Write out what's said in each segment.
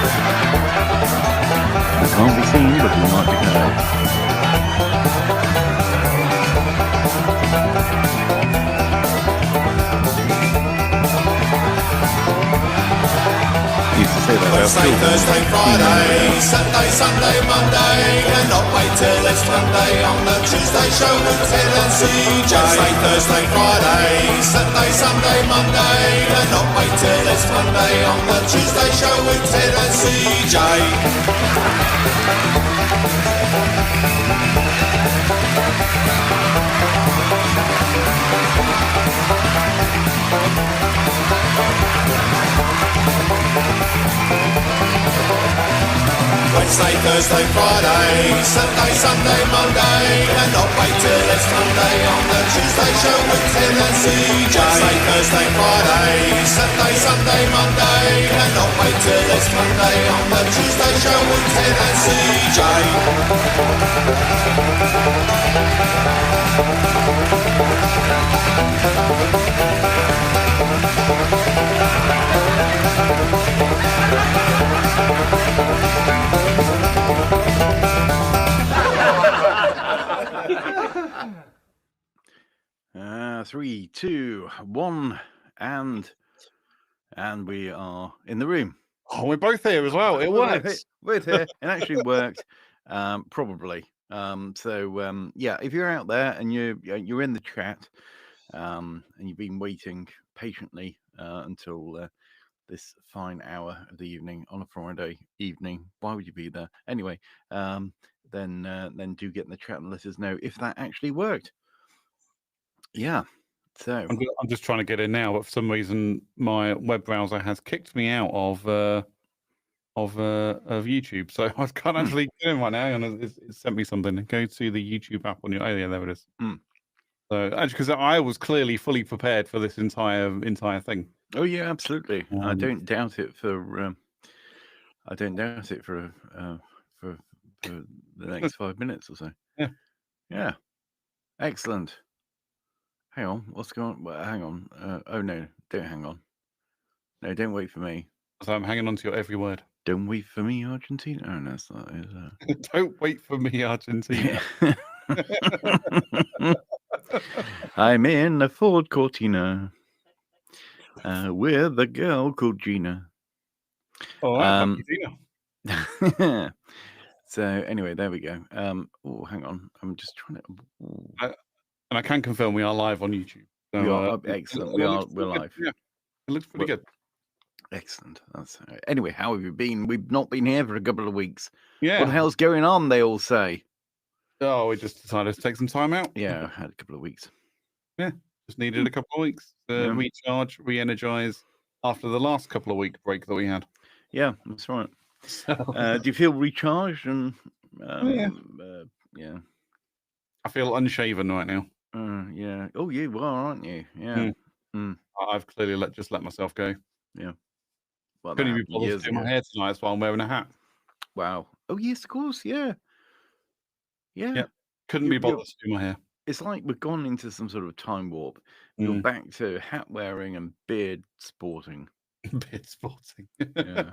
We can't be seen, but we might be heard. Used to say that about Wednesday, Thursday, Friday, Saturday, Sunday, Monday, cannot wait till it's Monday on the Tuesday show with Ted and CJ. Wednesday, Thursday, Friday, Saturday, Sunday, Monday, cannot wait till it's Monday on the Tuesday show with Ted and CJ. Wednesday, Thursday, Friday, Saturday, Sunday, Monday, cannot wait till it's Monday on the Tuesday show with Ted and CJ. Wednesday, Thursday, Friday, Saturday, Sunday, Monday, cannot wait till it's Monday on the Tuesday show with Ted and CJ. Three, two, one, and we are in the room. Oh, we're both here as well. It works. We're here. It actually worked. Probably. Yeah, if you're out there and you're in the chat, and you've been waiting patiently until this fine hour of the evening on a Friday evening, why would you be there anyway? Then do get in the chat and let us know if that actually worked. Yeah. So I'm just trying to get in now, but for some reason my web browser has kicked me out of YouTube, so I can't actually get in right now. And it sent me something. Go to the YouTube app on your. Oh yeah, there it is. So actually, because I was clearly fully prepared for this entire thing. Oh yeah, absolutely. I don't doubt it for. I don't doubt it for the next 5 minutes or so. Yeah. Yeah. Excellent. Hang on, what's going on? Well, hang on. Oh no, don't hang on. No, don't wait for me. So I'm hanging on to your every word. Don't wait for me, Argentina. Oh no, that's not it. Don't wait for me, Argentina. I'm in a Ford Cortina with a girl called Gina. All right, Gina. So anyway, there we go. Oh, hang on. I'm just trying to. And I can confirm we are live on YouTube. So, we are excellent. We're live. Yeah, it looks pretty good. Excellent. That's anyway. How have you been? We've not been here for a couple of weeks. Yeah. What the hell's going on? They all say. Oh, we just decided to take some time out. Yeah, I had a couple of weeks. Yeah, just needed a couple of weeks to recharge, re-energize after the last couple of week break that we had. Yeah, that's right. Do you feel recharged? And yeah. I feel unshaven right now. Yeah. Oh, you are, aren't you? Yeah. I've clearly just let myself go. Yeah. Well, couldn't even bother to do my hair tonight. That's why I'm wearing a hat. Wow. Oh yes, of course. Yeah. Yeah. Couldn't be bothered to do my hair. It's like we've gone into some sort of time warp. You're back to hat wearing and beard sporting. Beard sporting. Yeah.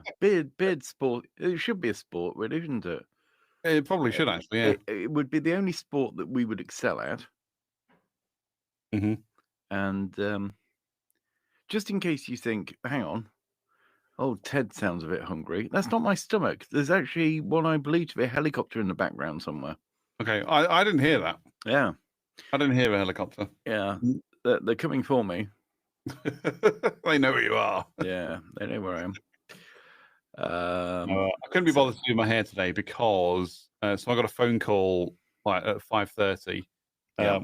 Beard sport. It should be a sport, really, shouldn't it? It probably should actually. Yeah. It would be the only sport that we would excel at. And just in case you think, hang on, oh, Ted sounds a bit hungry. That's not my stomach. There's actually what I believe to be a helicopter in the background somewhere. Okay, I didn't hear that. Yeah. I didn't hear a helicopter. Yeah. They're coming for me. They know who you are. Yeah, they know where I am. I couldn't be bothered to do my hair today because so I got a phone call at 5:30,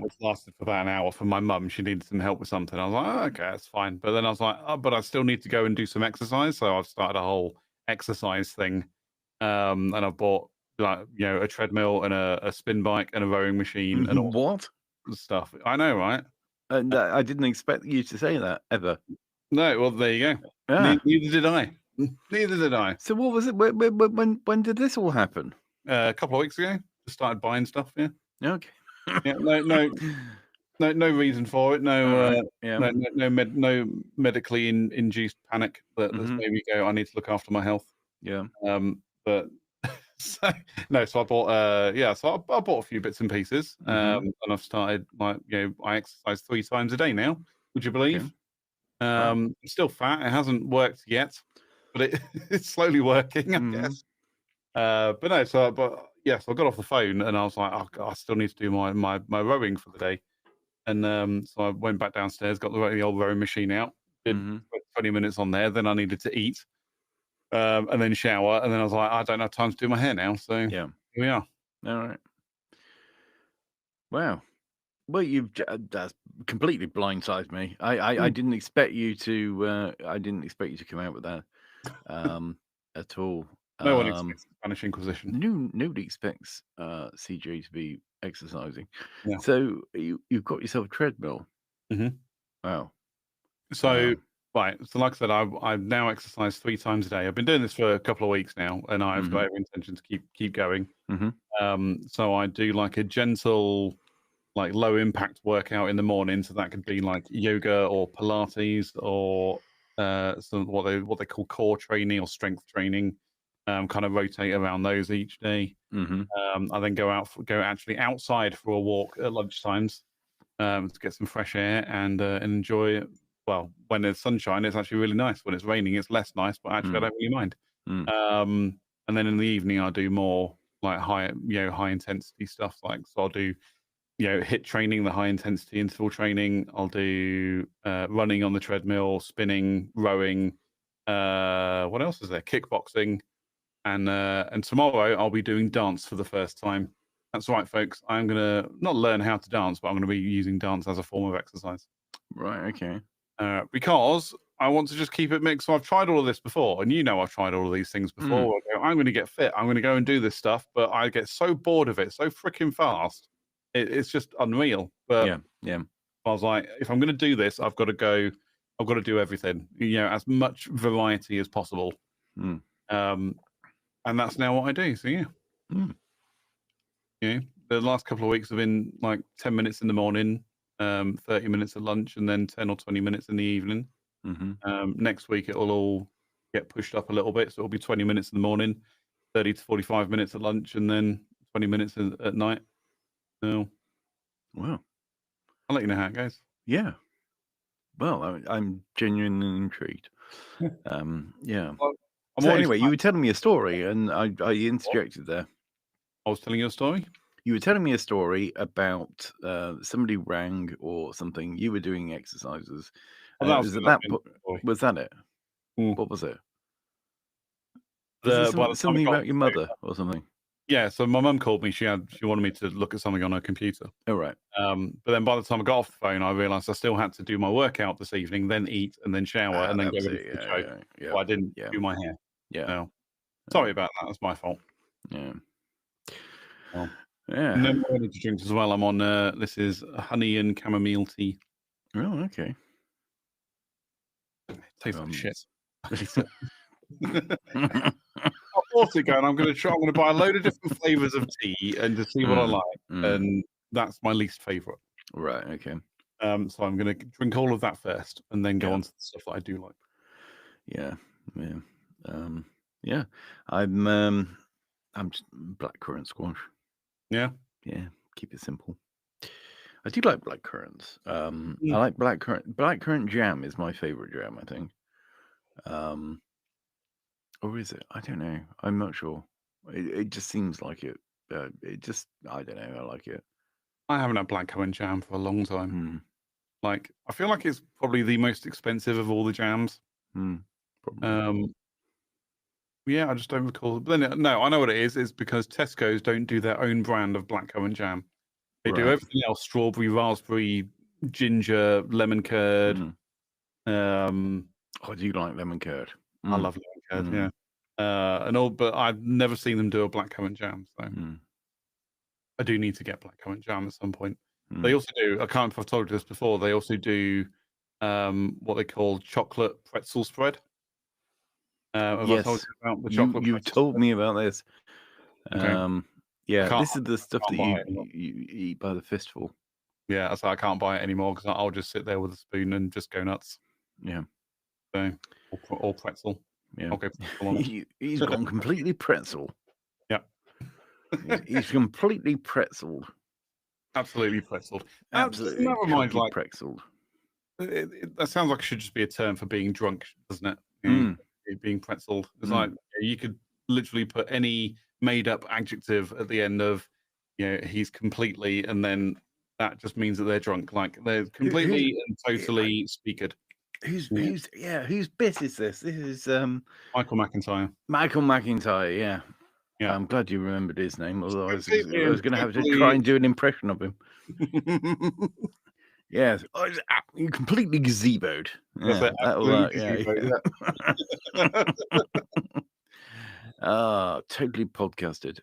which lasted for about an hour from my mum. She needed some help with something. I was like, okay, that's fine. But then I was like, but I still need to go and do some exercise. So I've started a whole exercise thing, and I've bought a treadmill and a spin bike and a rowing machine and all what stuff. I know, right? I didn't expect you to say that ever. No, well, there you go. Yeah. Neither did I. Neither did I. So what was it? When did this all happen? A couple of weeks ago. Just started buying stuff. Yeah. Okay. Yeah. No reason for it. No medically induced panic that made me go, I need to look after my health. Yeah. But so I bought I bought a few bits and pieces, and I've started I exercise 3 times a day now. Would you believe? Wow. I'm still fat. It hasn't worked yet, but it's slowly working, I guess. But no, so I got off the phone and I was like, oh God, I still need to do my rowing for the day. And so I went back downstairs, got the old rowing machine out, did 20 minutes on there. Then I needed to eat, and then shower. And then I was like, I don't have time to do my hair now. So Yeah. here we are. All right. Wow. Well, that's completely blindsided me. I didn't expect you to. I didn't expect you to come out with that at all. No one expects the Spanish Inquisition. Nobody expects CJ to be exercising. Yeah. So you've got yourself a treadmill. Wow. So right. So like I said, I've now exercised 3 times a day. I've been doing this for a couple of weeks now, and I've got every intention to keep going. So I do like a gentle, like low impact workout in the morning. So that could be like yoga or Pilates or some what they call core training or strength training. Kind of rotate around those each day. I then go actually outside for a walk at lunchtimes to get some fresh air and enjoy it. Well, when there's sunshine, it's actually really nice. When it's raining, it's less nice, but actually I don't really mind. And then in the evening, I do more like high intensity stuff. Like so, I'll do HIIT training, the high intensity interval training. I'll do running on the treadmill, spinning, rowing. What else is there? Kickboxing. And tomorrow I'll be doing dance for the first time. That's right, folks. I'm going to not learn how to dance, but I'm going to be using dance as a form of exercise. Right, okay. Because I want to just keep it mixed. So I've tried all of this before, and I've tried all of these things before. I'm going to get fit. I'm going to go and do this stuff, but I get so bored of it so freaking fast. It's just unreal. But yeah. I was like, if I'm going to do this, I've got to do everything, as much variety as possible. And that's now what I do. So the last couple of weeks have been like 10 minutes in the morning, 30 minutes at lunch, and then 10 or 20 minutes in the evening. Next week it'll all get pushed up a little bit, so it'll be 20 minutes in the morning, 30 to 45 minutes at lunch, and then 20 minutes at night. So, wow, I'll let you know how it goes. Yeah. Well, I'm genuinely intrigued. Yeah. So anyway, you were telling me a story, and I interjected there. I was telling you a story? You were telling me a story about somebody rang or something. You were doing exercises. Was that it? What was it? Was it something about your mother or something? Yeah, so my mum called me. She wanted me to look at something on her computer. Oh, right. But then by the time I got off the phone, I realised I still had to do my workout this evening, then eat, and then shower, and then go ready for the show. Yeah. So I didn't do my hair. Yeah. No. Sorry about that. That's my fault. Yeah. Well, and then more energy drinks as well. I'm on. This is honey and chamomile tea. Oh, okay. It tastes like shit. I bought it going, I'm going to buy a load of different flavours of tea and just see what I like. And that's my least favourite. Right, okay. So I'm going to drink all of that first and then go on to the stuff that I do like. Yeah. I'm just blackcurrant squash. Yeah? Yeah, keep it simple. I do like blackcurrants. I like blackcurrant. Blackcurrant jam is my favourite jam, I think. Or is it? I don't know. I'm not sure. It just seems like it. I don't know. I like it. I haven't had blackcurrant jam for a long time. Like, I feel like it's probably the most expensive of all the jams. Yeah, I just don't recall. But then, no, I know what it is. It's because Tesco's don't do their own brand of blackcurrant jam. They do everything else: strawberry, raspberry, ginger, lemon curd. I do like lemon curd. I love lemon curd, yeah. And all, but I've never seen them do a blackcurrant jam. So I do need to get blackcurrant jam at some point. They also do. I can't if I've told you this before. They also do what they call chocolate pretzel spread. Have I told you about the chocolate? You told me about this. Okay. Yeah, this is the stuff that you eat by the fistful. Yeah, so I can't buy it anymore because I'll just sit there with a spoon and just go nuts. Yeah. So, or pretzel. Yeah. I'll go pretzel on it. He's gone completely pretzel. Yeah. He's completely pretzeled. Absolutely pretzeled. Absolutely That reminds, like, pretzeled. that sounds like it should just be a term for being drunk, doesn't it? Being pretzeled. It's like you could literally put any made-up adjective at the end of, he's completely, and then that just means that they're drunk. Like they're completely and totally speakered. Whose bit is this? This is Michael McIntyre. Michael McIntyre, yeah. Yeah. I'm glad you remembered his name, although I was going to have to try and do an impression of him. Yes. Oh, you completely gazeboed. Yeah, totally podcasted.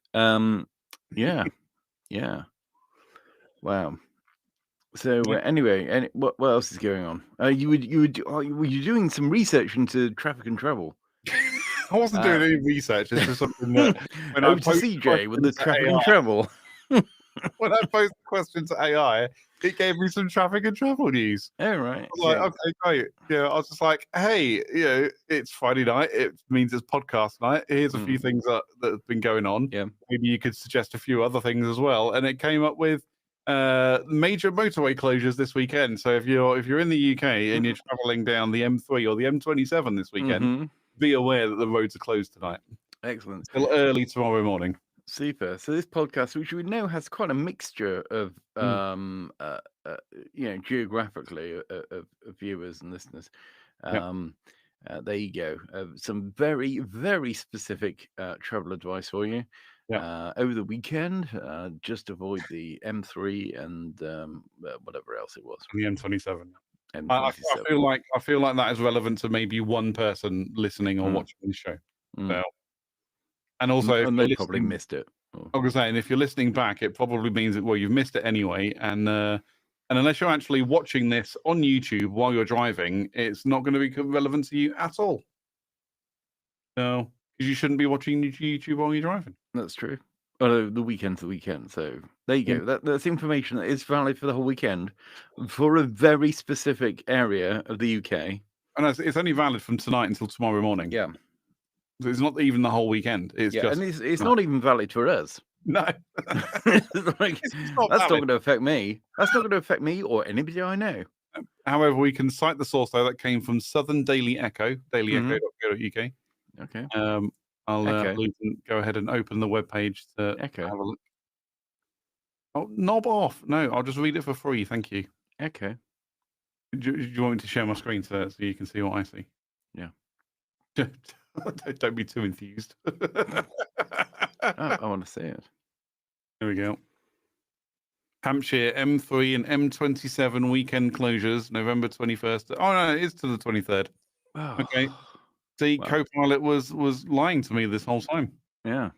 Yeah. Wow. So anyway, what else is going on? Were you doing some research into traffic and travel? I wasn't doing any research. It's just something that when I post CJ with the traffic and travel. When I posed the question to AI, it gave me some traffic and travel news. Oh, right. I was like, okay, great. I was just like, hey, it's Friday night. It means it's podcast night. Here's a few things that have been going on. Yeah. Maybe you could suggest a few other things as well. And it came up with major motorway closures this weekend. So if you're in the UK and you're traveling down the M3 or the M27 this weekend, be aware that the roads are closed tonight. Excellent. Still early tomorrow morning. Super. So this podcast, which we know has quite a mixture of geographically of viewers and listeners. There you go. Some very, very specific travel advice for you. Over the weekend, just avoid the M3 and whatever else it was. The M27. I feel like that is relevant to maybe one person listening or watching the show. So, and also, and they probably missed it. I was saying, if you're listening back, it probably means that you've missed it anyway. And unless you're actually watching this on YouTube while you're driving, it's not going to be relevant to you at all. No, because you shouldn't be watching YouTube while you're driving. That's true. Oh, the weekend's the weekend. So there you go. That's information that is valid for the whole weekend for a very specific area of the UK. And it's only valid from tonight until tomorrow morning. Yeah. So it's not even the whole weekend. It's just, and it's not even valid for us. No. That's not going to affect me. That's not going to affect me or anybody I know. However, we can cite the source, though, that came from Southern Daily Echo, dailyecho.co.uk. Okay. I'll go ahead and open the webpage to Echo. have a look. Oh, knob off. No, I'll just read it for free. Thank you. Okay. Do you want me to share my screen so you can see what I see? Yeah. Don't be too enthused. I want to see it. Here we go. Hampshire M3 and M27 weekend closures, November 21st. Oh, no, it's to the 23rd. Oh. Okay. See, Copilot was lying to me this whole time. Yeah.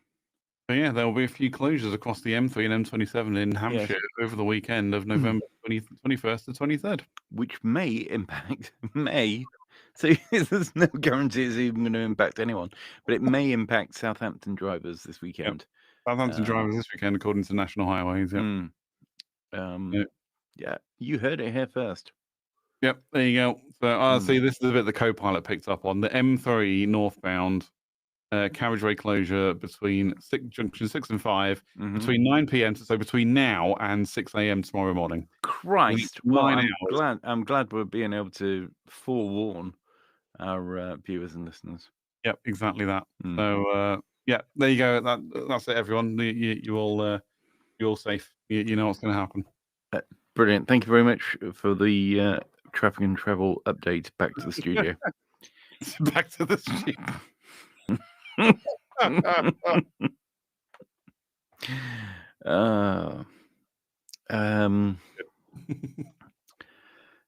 So, yeah, there will be a few closures across the M3 and M27 in Hampshire over the weekend of November 21st to 23rd. Which may impact, so there's no guarantee it's even going to impact anyone, but it may impact Southampton drivers this weekend. Southampton drivers this weekend, according to National Highways. Yeah, you heard it here first. Yep, there you go. So, see, this is the bit the Copilot picked up on. The M3 northbound carriageway closure between junction 6 and 5 between 9 p.m. So between now and 6 a.m. tomorrow morning. Christ, I'm glad we're being able to forewarn our viewers and listeners. Yep, exactly that. So there you go. That's it, everyone. You're all safe. You know what's going to happen. Brilliant. Thank you very much for the traffic and travel update. Back to the studio. Back to the studio.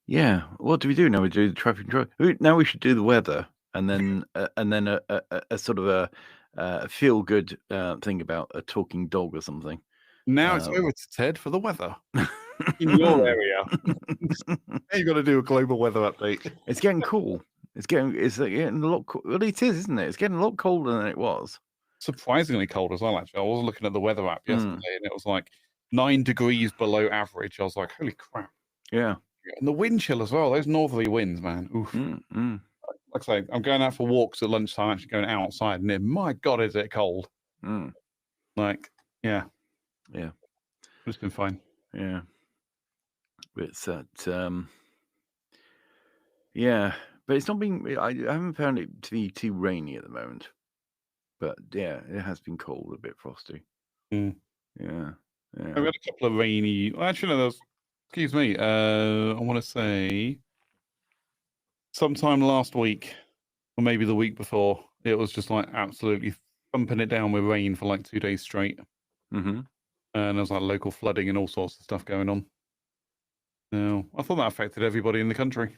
Yeah. What do we do now? We do the traffic and travel. Now we should do the weather, and then a sort of a feel good thing about a talking dog or something. Now it's over to Ted for the weather in your area. You got to do a global weather update. It's getting cool. It's getting a lot. Well, it is, isn't it? It's getting a lot colder than it was. Surprisingly cold as well. Actually, I was looking at the weather app yesterday, and it was like 9 degrees below average. I was like, "Holy crap!" Yeah, and the wind chill as well. Those northerly winds, man. Oof. like I say, I'm going out for walks at lunchtime. Actually, going outside, and my God, is it cold? Like, yeah. It's been fine. Yeah, it's that. Yeah, but it's not been. I haven't found it to be too rainy at the moment. But yeah, it has been cold, a bit frosty. Yeah. We had a couple of rainy. Actually, no, excuse me. I want to say sometime last week, or maybe the week before, it was just like absolutely thumping it down with rain for like 2 days straight. And there was like local flooding and all sorts of stuff going on. No, I thought that affected everybody in the country.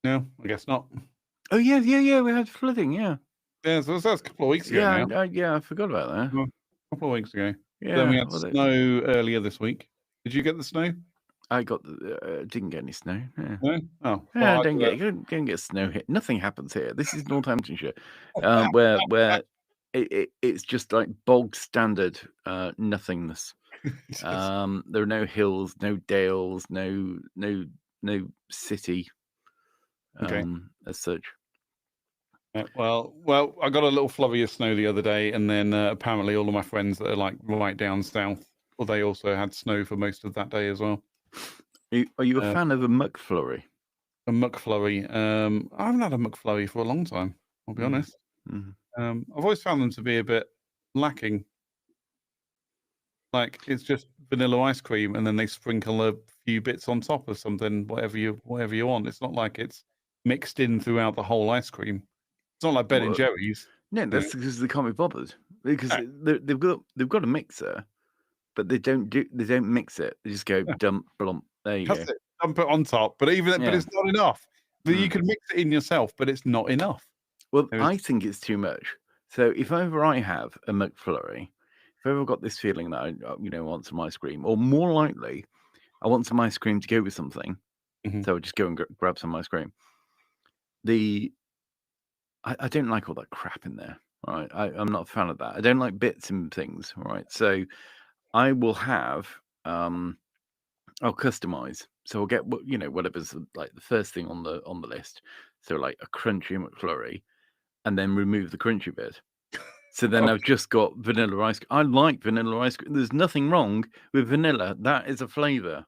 No, I guess not. Oh yeah. We had flooding. Yeah. Yeah, so that was a couple of weeks ago now. Yeah, I forgot about that. A couple of weeks ago. Yeah. Then we had snow earlier this week. Did you get the snow? I got didn't get any snow. Yeah. No? Oh. Yeah, Well, don't get snow hit. Nothing happens here. This is Northamptonshire, where it's just like bog standard nothingness. There are no hills, no dales, no city as such. Well, I got a little flurry of snow the other day, and then apparently all of my friends that are like right down south, well, they also had snow for most of that day as well. Are you a fan of a McFlurry? A McFlurry? I haven't had a McFlurry for a long time, I'll be honest. I've always found them to be a bit lacking. Like, it's just vanilla ice cream, and then they sprinkle a few bits on top of something, whatever you want. It's not like it's mixed in throughout the whole ice cream. It's not like Ben and Jerry's. No, that's because they can't be bothered. Because they've got a mixer, but they don't mix it. They just go dump, blump. There you go. Dump it on top, but but it's not enough. You can mix it in yourself, but it's not enough. Well, I think it's too much. So if ever I have a McFlurry, if I've ever got this feeling that I want some ice cream, or more likely, I want some ice cream to go with something, so I just go and grab some ice cream. I don't like all that crap in there, right? I'm not a fan of that. I don't like bits and things, right? So I will have, I'll customize. So I'll get whatever's like the first thing on the list. So like a crunchy McFlurry, and then remove the crunchy bit. So then I've just got vanilla ice cream. I like vanilla ice cream. There's nothing wrong with vanilla. That is a flavor,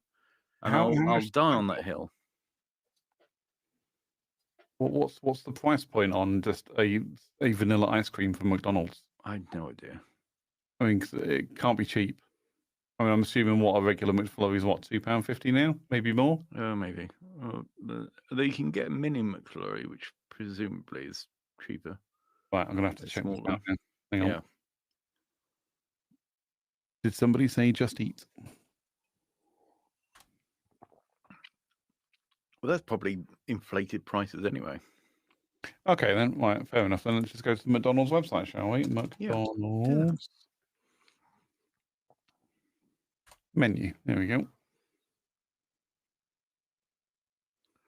and I'll die on that hill. What's the price point on just a vanilla ice cream from McDonald's? I have no idea. I mean, it can't be cheap. I mean, I'm assuming what a regular McFlurry is £2.50 now, maybe more. Maybe. They can get a mini McFlurry, which presumably is cheaper. Right, I'm gonna have to check this out now. Hang on. Yeah. Did somebody say Just Eat? Well, that's probably inflated prices anyway. Okay, then. Right, fair enough. Then let's just go to the McDonald's website, shall we? McDonald's menu. There we go.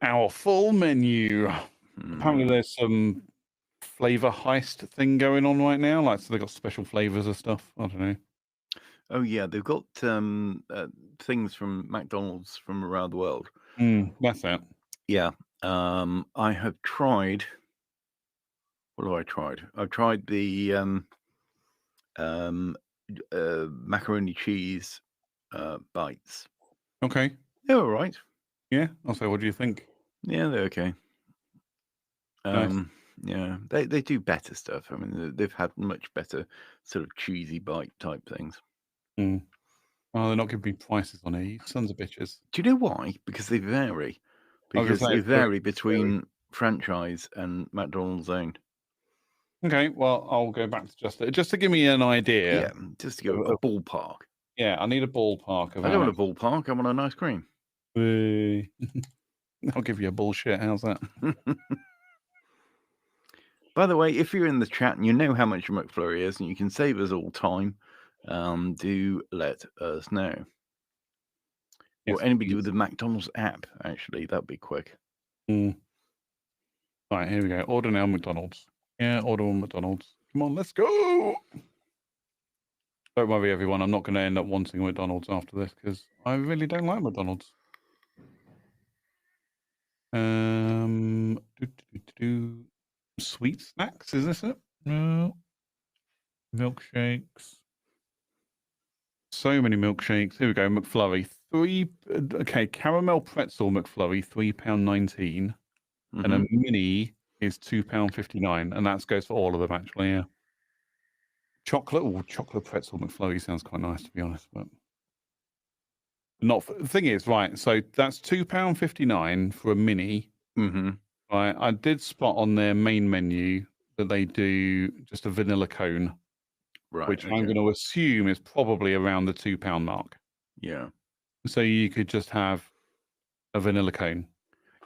Our full menu. Apparently, there's some flavor heist thing going on right now. Like, so they've got special flavors of stuff. I don't know. Oh yeah, they've got things from McDonald's from around the world. That's it. Yeah. I have tried. What have I tried? I've tried the macaroni cheese bites. Okay. They're all right. Yeah. Also, what do you think? Yeah, they're okay. Nice. Yeah, they do better stuff. I mean, they've had much better sort of cheesy bite type things. Oh, they're not giving me prices on it. You sons of bitches. Do you know why? Because they vary. Because they vary between franchise and McDonald's owned. Okay, well, I'll go back to just to give me an idea. Yeah, just to go a ballpark. Yeah, I need a ballpark. I don't want a ballpark. I want an ice cream. I'll give you a bullshit. How's that? By the way, if you're in the chat and you know how much a McFlurry is and you can save us all time, do let us know. Yes, or anybody with the McDonald's app, actually, that'd be quick. Right, here we go. Order now, McDonald's. Yeah, order on McDonald's. Come on, let's go. Don't worry, everyone. I'm not going to end up wanting McDonald's after this because I really don't like McDonald's. sweet snacks. Is this it? No. Milkshakes. So many milkshakes. Here we go. McFlurry. Caramel pretzel McFlurry, £3.19. And a mini is £2.59. And that goes for all of them, actually, yeah. Chocolate pretzel McFlurry sounds quite nice, to be honest. But the thing is, right, so that's £2.59 for a mini. Right, I did spot on their main menu that they do just a vanilla cone, which I'm going to assume is probably around the £2 mark. Yeah. So you could just have a vanilla cone.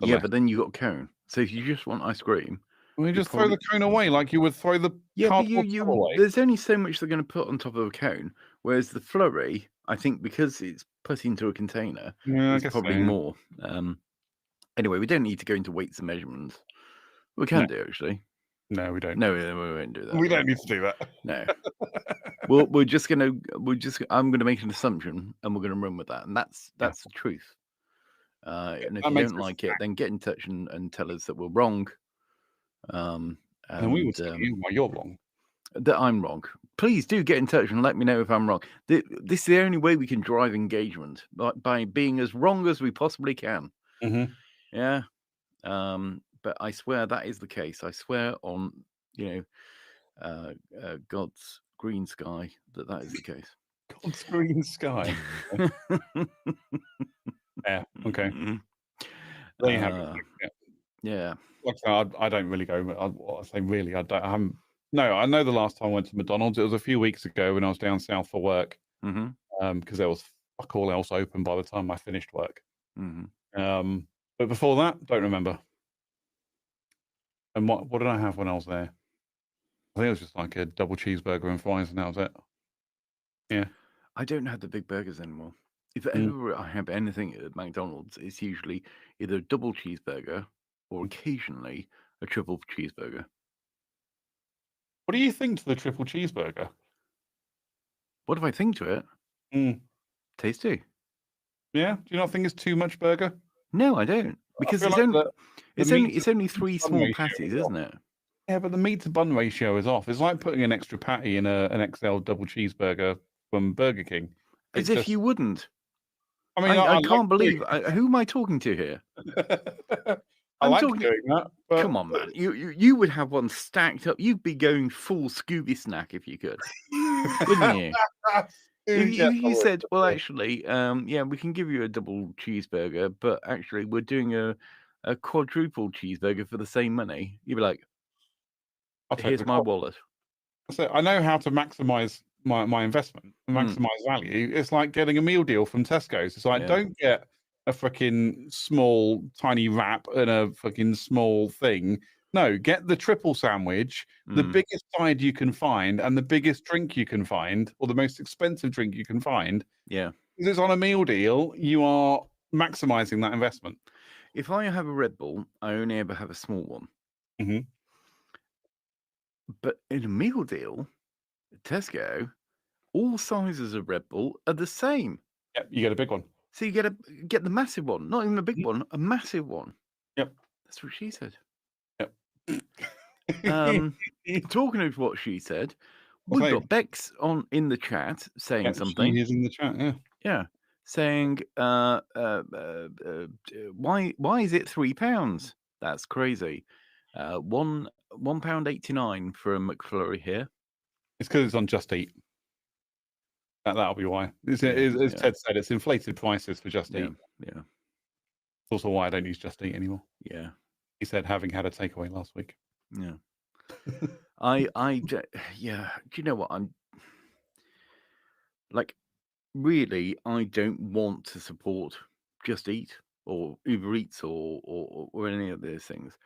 Yeah, but then you got a cone. So if you just want ice cream, you just throw the cone away like you would throw the cardboard away. There's only so much they're going to put on top of a cone, whereas the flurry, I think, because it's put into a container, it's probably more. Anyway, we don't need to go into weights and measurements. We can do, actually. No, we don't. No, we won't do that. We don't need to do that. No. I'm going to make an assumption, and we're going to run with that, and that's the truth. And if you don't like it, then get in touch and tell us that we're wrong. And we will tell you why you're wrong. That I'm wrong. Please do get in touch and let me know if I'm wrong. This is the only way we can drive engagement, by being as wrong as we possibly can. Yeah. But I swear that is the case. I swear on, God's green sky that is the case. God's green sky. Yeah. Okay. There you have it. Yeah. Like I don't really go. I say really. I haven't. No, I know the last time I went to McDonald's, it was a few weeks ago when I was down south for work. Because there was fuck all else open by the time I finished work. But before that, don't remember. And what did I have when I was there? I think it was just like a double cheeseburger and fries, and that was it. Yeah. I don't have the big burgers anymore. If ever I have anything at McDonald's, it's usually either a double cheeseburger or occasionally a triple cheeseburger. What do you think to the triple cheeseburger? What do I think to it? Tasty. Yeah. Do you not think it's too much burger? No, I don't. Because it's only 3 small patties, isn't it? Yeah, but the meat to bun ratio is off. It's like putting an extra patty in an XL double cheeseburger from Burger King. As if you wouldn't. I mean, I can't believe. Who am I talking to here? I'm talking doing that. But... Come on, man. You would have one stacked up. You'd be going full Scooby Snack if you could, wouldn't you? If you said, well, actually, we can give you a double cheeseburger, but actually, we're doing a quadruple cheeseburger for the same money. You'd be like, here's my wallet. So I know how to maximize my investment, maximize value. It's like getting a meal deal from Tesco's. It's like, don't get a freaking small, tiny wrap and a freaking small thing. No, get the triple sandwich, the biggest side you can find, and the biggest drink you can find, or the most expensive drink you can find. Yeah. Because it's on a meal deal, you are maximizing that investment. If I have a Red Bull, I only ever have a small one. But in a meal deal, at Tesco, all sizes of Red Bull are the same. Yep, you get a big one. So you get the massive one, not even a big one, a massive one. Yep. That's what she said. Yep. Talking of what she said, we've got Bex in the chat saying something. She's in the chat, yeah. Yeah. Saying why is it £3? That's crazy. £1.89 for a McFlurry here. It's because it's on Just Eat. That'll be why. As Ted said, it's inflated prices for Just Eat. Yeah. It's also why I don't use Just Eat anymore. Yeah. He said, having had a takeaway last week. Yeah. Do you know what? I'm like, really, I don't want to support Just Eat or Uber Eats or any of those things.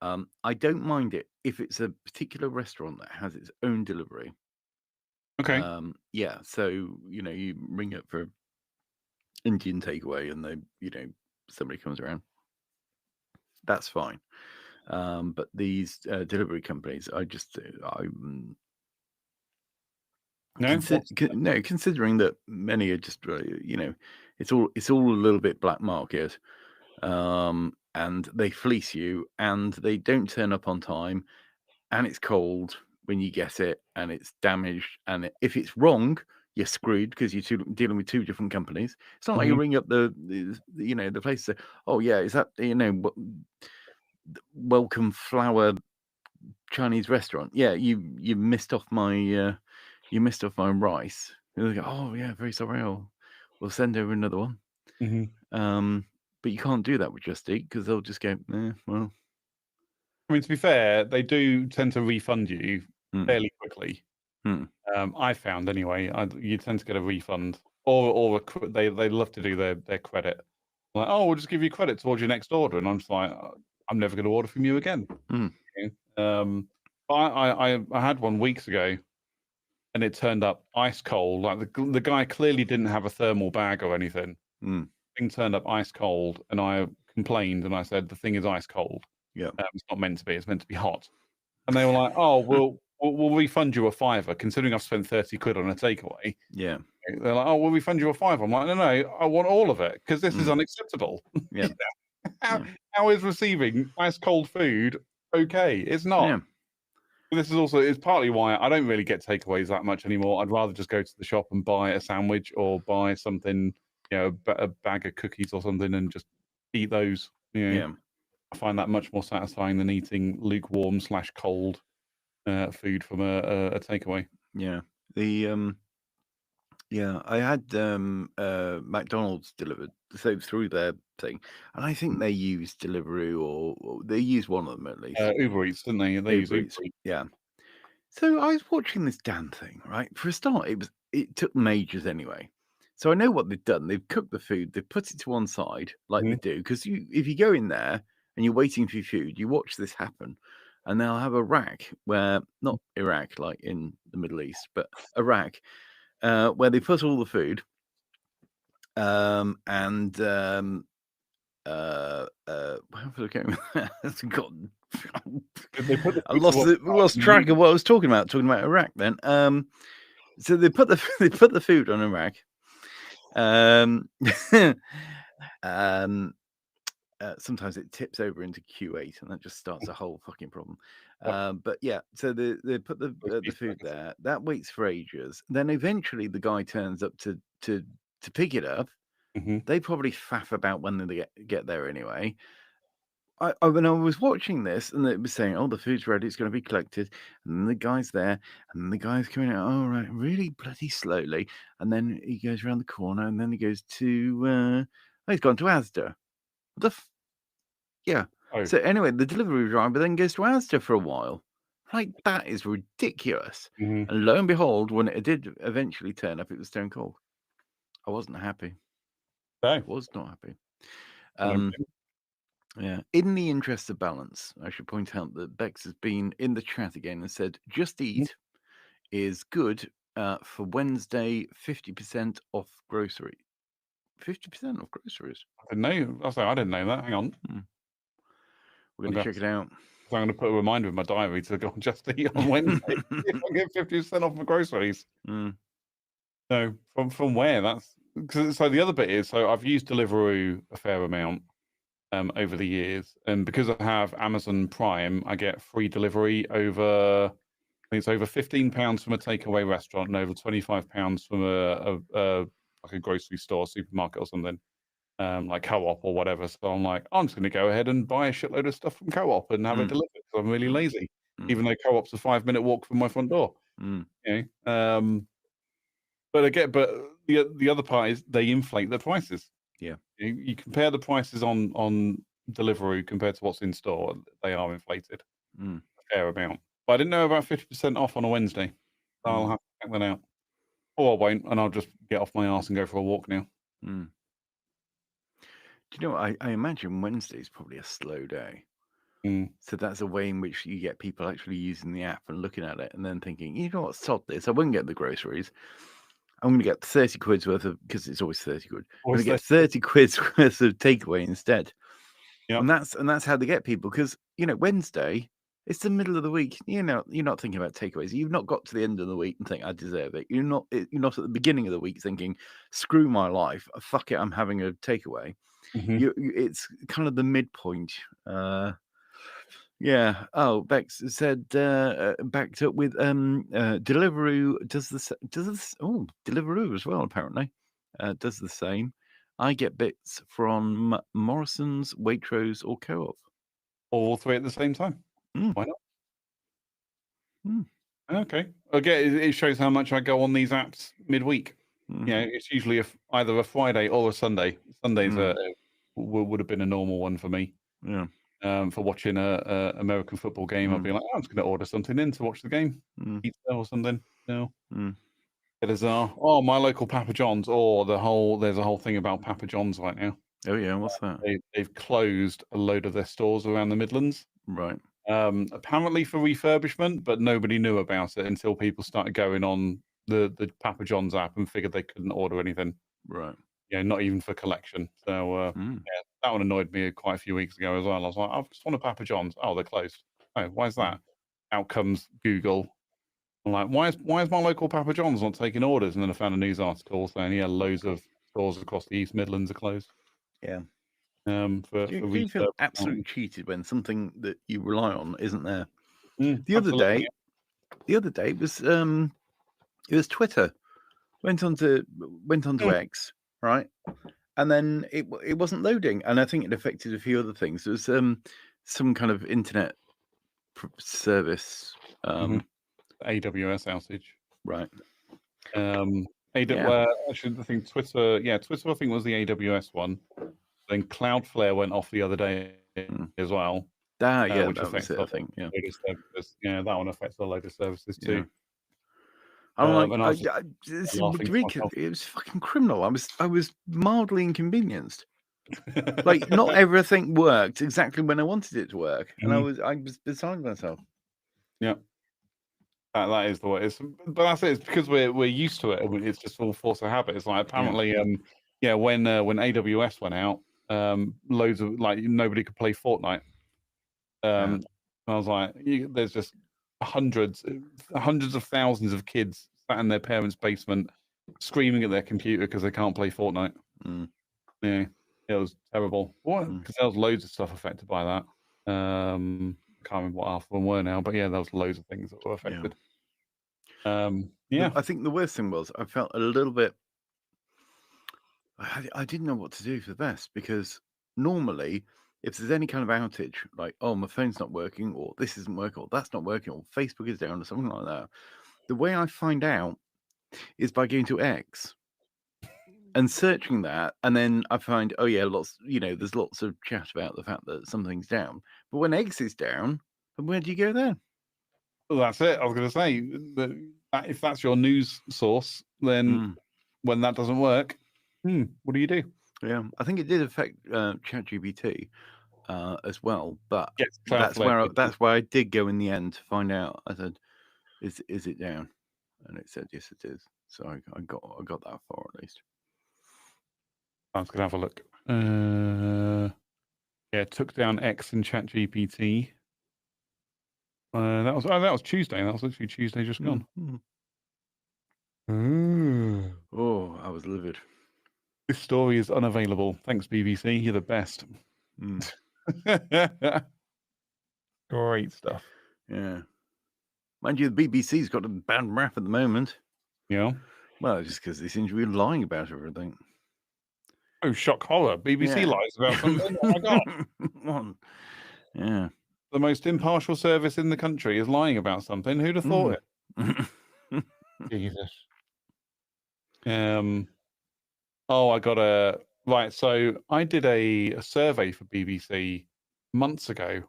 I don't mind it if it's a particular restaurant that has its own delivery. Okay. So you ring up for Indian takeaway and they, somebody comes around. That's fine. But these delivery companies, considering that many are just, it's all a little bit black market, and they fleece you, and they don't turn up on time, and it's cold when you get it, and it's damaged, and if it's wrong, you're screwed because you're dealing with two different companies. It's not like you ring up the place and say, "Oh yeah, is that Welcome Flower Chinese restaurant? Yeah, you missed off my rice." And they go, "Oh yeah, very sorry. We'll send over another one." But you can't do that with Just Eat because they'll just go, well. I mean, to be fair, they do tend to refund you fairly quickly. I found anyway, you tend to get a refund, or they love to do their credit. Like, oh, we'll just give you credit towards your next order, and I'm just like, I'm never going to order from you again. But I had one weeks ago, and it turned up ice cold. Like the guy clearly didn't have a thermal bag or anything. Thing turned up ice cold, and I complained, and I said the thing is ice cold. Yeah, it's not meant to be. It's meant to be hot. And they were like, "Oh, we'll refund you a £5, considering I've spent 30 quid on a takeaway." Yeah, they're like, "Oh, we'll refund you a £5." I'm like, "No, I want all of it because this is unacceptable." Yeah. How is receiving ice cold food okay? It's not. Yeah. This is also, it's partly why I don't really get takeaways that much anymore. I'd rather just go to the shop and buy a sandwich or buy something, a bag of cookies or something, and just eat those. I find that much more satisfying than eating lukewarm / cold food from a takeaway. Yeah. I had McDonald's delivered through their thing, and I think they use Deliveroo or they use one of them at least. Uber Eats, didn't they? They use Uber Eats. Yeah. So I was watching this damn thing, right? For a start, it took them ages anyway. So I know what they've done. They've cooked the food, they've put it to one side like they do, because if you go in there and you're waiting for your food, you watch this happen, and they'll have a rack where, not Iraq like in the Middle East, but a rack where they put all the food, and where was I going with that? I lost track of what I was talking about Iraq then. So they put the food on a rack. Sometimes it tips over into Q8, and that just starts a whole fucking problem. But yeah, so they put the food there. That waits for ages. Then eventually the guy turns up to pick it up. They probably faff about when they get there anyway. When I was watching this, and it was saying, "Oh, the food's ready; it's going to be collected," and then the guy's there, and the guy's coming out. Oh, right, really bloody slowly, and then he goes around the corner, and then he goes to. He's gone to Asda. Yeah. Oh. So anyway, the delivery driver then goes to Asda for a while. Like, that is ridiculous. And lo and behold, when it did eventually turn up, it was stone cold. I wasn't happy. I was not happy. Yeah. In the interest of balance, I should point out that Bex has been in the chat again and said, Just Eat is good for Wednesday, 50% off grocery. 50% off groceries? I didn't know. I didn't know that. Hang on. We're going to check it out. So I'm going to put a reminder in my diary to go on Just Eat on Wednesday. If I get 50% off my groceries. So from where? So the other bit is, so I've used Deliveroo a fair amount over the years, and because I have Amazon Prime, I get free delivery over, I think it's over £15 from a takeaway restaurant and over £25 from a like a grocery store, supermarket or something, like Co-op or whatever. So I'm like, I'm just going to go ahead and buy a shitload of stuff from Co-op and have it delivered. So I'm really lazy, even though Co-op's a 5-minute walk from my front door. But the other part is they inflate their prices. Yeah, you compare the prices on Deliveroo compared to what's in store, they are inflated a fair amount. But I didn't know about 50% off on a Wednesday. So I'll have to check that out. Or I won't, and I'll just get off my arse and go for a walk now. Do you know, I imagine Wednesday is probably a slow day. So that's a way in which you get people actually using the app and looking at it and then thinking, you know what, sod this. I wouldn't get the groceries. I'm going to get 30 quid's worth of, because it's always 30 quid. I'm going to get 30 quid's worth of takeaway instead. Yep. And that's how they get people, because, you know, Wednesday, it's the middle of the week. You know, you're not thinking about takeaways. You've not got to the end of the week and think, I deserve it. You're not at the beginning of the week thinking, screw my life. Fuck it, I'm having a takeaway. It's kind of the midpoint. Yeah. Oh, Bex said backed up with Deliveroo does Deliveroo as well apparently does the same. I get bits from Morrison's, Waitrose, or Co-op. All three at the same time. Mm. Why not? Mm. Okay. Again, it shows how much I go on these apps midweek. Mm. You know, it's usually either a Friday or a Sunday. Sundays would have been a normal one for me. Yeah. For watching a American football game, I'd be like, I'm just going to order something in to watch the game, pizza or something. No. Oh, my local Papa John's. Or there's a whole thing about Papa John's right now. Oh yeah, what's that? They've closed a load of their stores around the Midlands. Right. Apparently for refurbishment, but nobody knew about it until people started going on the Papa John's app and figured they couldn't order anything. Right. Yeah, not even for collection. So yeah, that one annoyed me quite a few weeks ago as well. I was like, I just want a Papa John's. Oh, they're closed. Oh, why is that? Out comes Google. I'm like, why is my local Papa John's not taking orders? And then I found a news article saying, yeah, loads of stores across the East Midlands are closed. Yeah. Do you feel absolutely cheated when something that you rely on isn't there? The other day it was Twitter. Went onto X, right? And then it wasn't loading, and I think it affected a few other things. There was some kind of internet service, AWS outage, right? Actually, I think Twitter. Yeah, Twitter. I think was the AWS one. Then Cloudflare went off the other day as well. Which affects it, I think. Yeah, that one affects a load of services too. Yeah. I'm like, it was fucking criminal. I was mildly inconvenienced. Like, not everything worked exactly when I wanted it to work, and I was beside myself. Yeah, that is the way. But that's it. It's because we're used to it. It's just all force of habit. It's like apparently, when AWS went out, loads of nobody could play Fortnite. I was like, there's just hundreds of thousands of kids sat in their parents' basement screaming at their computer because they can't play Fortnite. Yeah, it was terrible. Because there was loads of stuff affected by that. I can't remember what half of them were now, but yeah, there was loads of things that were affected. I think the worst thing was I felt a little bit. I didn't know what to do for the best, because normally, if there's any kind of outage, like, oh, my phone's not working, or this isn't working, or that's not working, or Facebook is down, or something like that, the way I find out is by going to X and searching that, and then I find, oh yeah, there's lots of chat about the fact that something's down. But when X is down, then where do you go then? Well, that's it. I was going to say that if that's your news source, then when that doesn't work, what do you do? Yeah, I think it did affect ChatGPT as well, but that's where I did go in the end to find out. I said, "Is it down?" And it said, "Yes, it is." So I got that far at least. I was going to have a look. It took down X and ChatGPT. That was Tuesday. That was literally Tuesday just gone. Oh, I was livid. This story is unavailable. Thanks, BBC. You're the best. Great stuff. Yeah. Mind you, the BBC's got a bad rap at the moment. Yeah. Well, just because they seem to be lying about everything. Oh, shock horror. BBC lies about something. Oh, my God. Yeah. The most impartial service in the country is lying about something. Who'd have thought it? Jesus. I got right. So I did a survey for BBC months ago.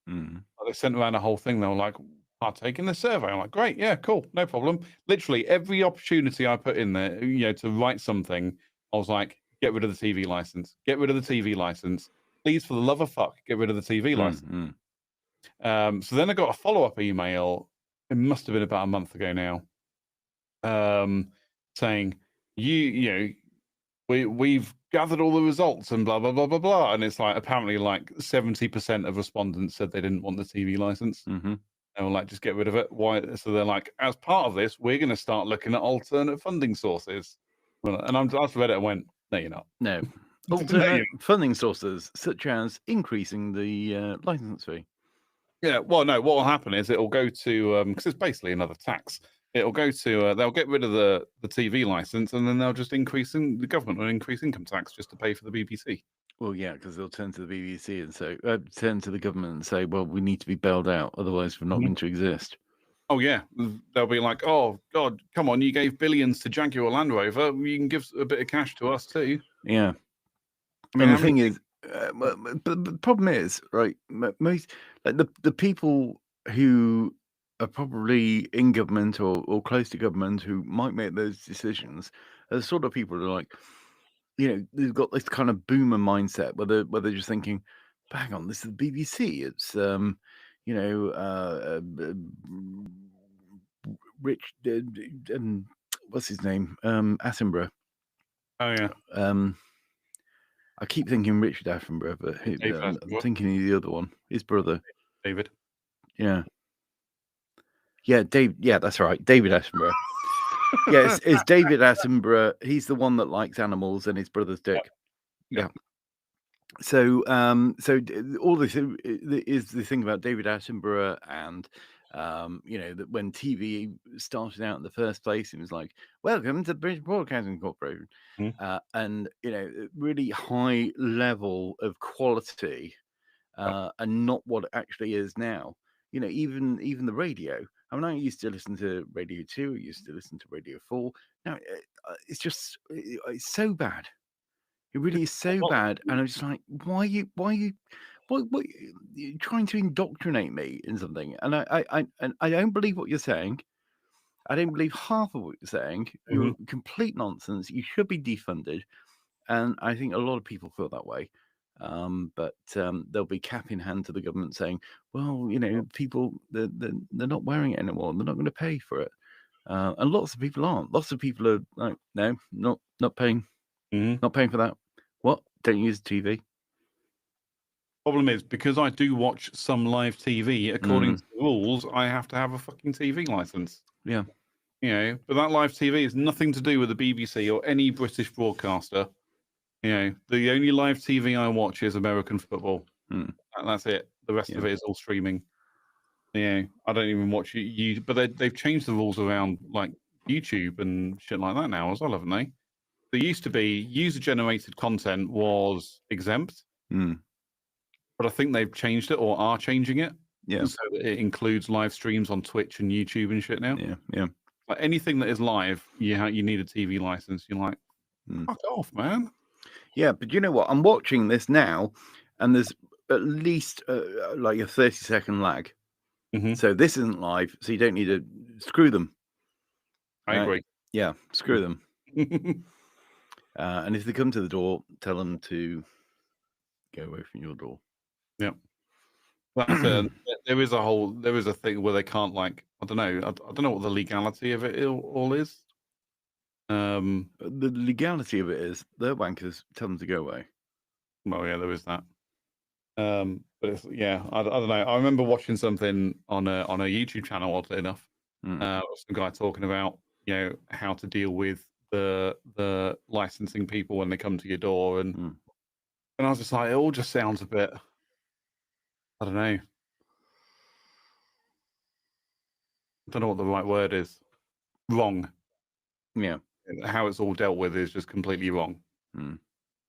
They sent around a whole thing. They were like, partake in the survey. I'm like, great, yeah, cool, no problem. Literally every opportunity I put in there, to write something, I was like, get rid of the TV license. Get rid of the TV license. Please, for the love of fuck, get rid of the TV license. So then I got a follow-up email. It must have been about a month ago now, saying, we've gathered all the results and blah blah blah blah blah, and it's like apparently like 70% of respondents said they didn't want the TV license. They were like, just get rid of it. Why? So they're like, as part of this, we're going to start looking at alternate funding sources. And I just read it and went, no, you're not. No, alternate funding sources such as increasing the license fee. Yeah, well, no, what will happen is it'll go to, because it's basically another tax. It'll go to, they'll get rid of the TV license, and then they'll just the government will increase income tax just to pay for the BBC. Well, yeah, because they'll turn to the BBC and say, turn to the government and say, well, we need to be bailed out, otherwise we're not going to exist. Oh, yeah. They'll be like, oh, God, come on, you gave billions to Jaguar Land Rover. You can give a bit of cash to us too. Yeah. I mean, and the thing is, but the problem is, right, most, like the people who are probably in government or close to government who might make those decisions are the sort of people who are like, they've got this kind of boomer mindset where they're just thinking, hang on, this is the BBC. It's Rich, what's his name? Attenborough. Oh yeah. I keep thinking Richard Attenborough, but I'm thinking of the other one, his brother, David. Yeah, Dave. Yeah, that's right, David Attenborough. Yeah, it's David Attenborough. He's the one that likes animals, and his brother's Dick. Yeah. So, all this is the thing about David Attenborough, and that when TV started out in the first place, it was like, "Welcome to the British Broadcasting Corporation," and really high level of quality, and not what it actually is now. Even the radio. I mean, I used to listen to Radio 2. I used to listen to Radio 4. Now, it's just it's so bad. It really is so bad, and I'm just like, why are you trying to indoctrinate me in something? And I don't believe what you're saying. I don't believe half of what you're saying. You're complete nonsense. You should be defunded, and I think a lot of people feel that way. But there'll be cap in hand to the government saying, well, people they're not wearing it anymore. They're not going to pay for it, and lots of people aren't. Lots of people are like, no, not paying, not paying for that. What? Don't use TV? Problem is, because I do watch some live TV, according to the rules, I have to have a fucking TV license. Yeah. But that live TV is nothing to do with the BBC or any British broadcaster. The only live TV I watch is American football. And that's it. The rest of it is all streaming. I don't even watch you, but they've changed the rules around like YouTube and shit like that now as well, haven't they? There used to be user-generated content was exempt, but I think they've changed it or are changing it. Yeah, so it includes live streams on Twitch and YouTube and shit now. Yeah. Like anything that is live, you need a TV license. You're like, fuck off, man. Yeah, but you know what? I'm watching this now, and there's at least like a 30-second lag. So this isn't live, so you don't need to screw them. I agree. Yeah, screw them. And if they come to the door, tell them to go away from your door. Yeah. There is a thing where they can't, like, I don't know what the legality of it all is. The legality of it is they're wankers, tell them to go away. Well, yeah, there is that. But it's, I don't know. I remember watching something on a YouTube channel, oddly enough. Some guy talking about how to deal with the licensing people when they come to your door, and I was just like, it all just sounds a bit, I don't know. I don't know what the right word is. Wrong. Yeah. How it's all dealt with is just completely wrong.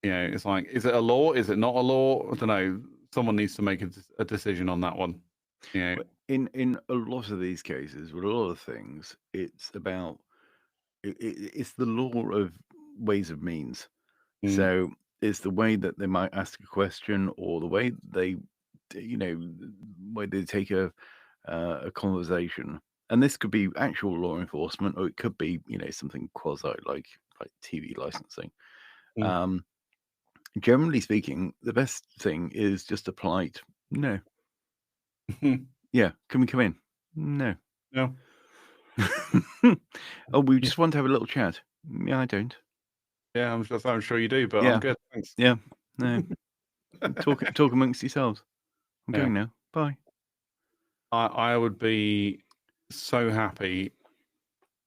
It's like, is it a law? Is it not a law? I don't know. Someone needs to make a decision on that one. In a lot of these cases, with a lot of things, it's about it's the law of ways of means. So it's the way that they might ask a question, or the way they way they take a conversation. And this could be actual law enforcement, or it could be something quasi like TV licensing. Generally speaking, the best thing is just a polite no. Yeah, can we come in? No. Oh, we just want to have a little chat. Yeah, I don't. Yeah, I'm sure you do, but I'm good. Thanks. Yeah, no. talk amongst yourselves. I'm going now. Bye. I would be so happy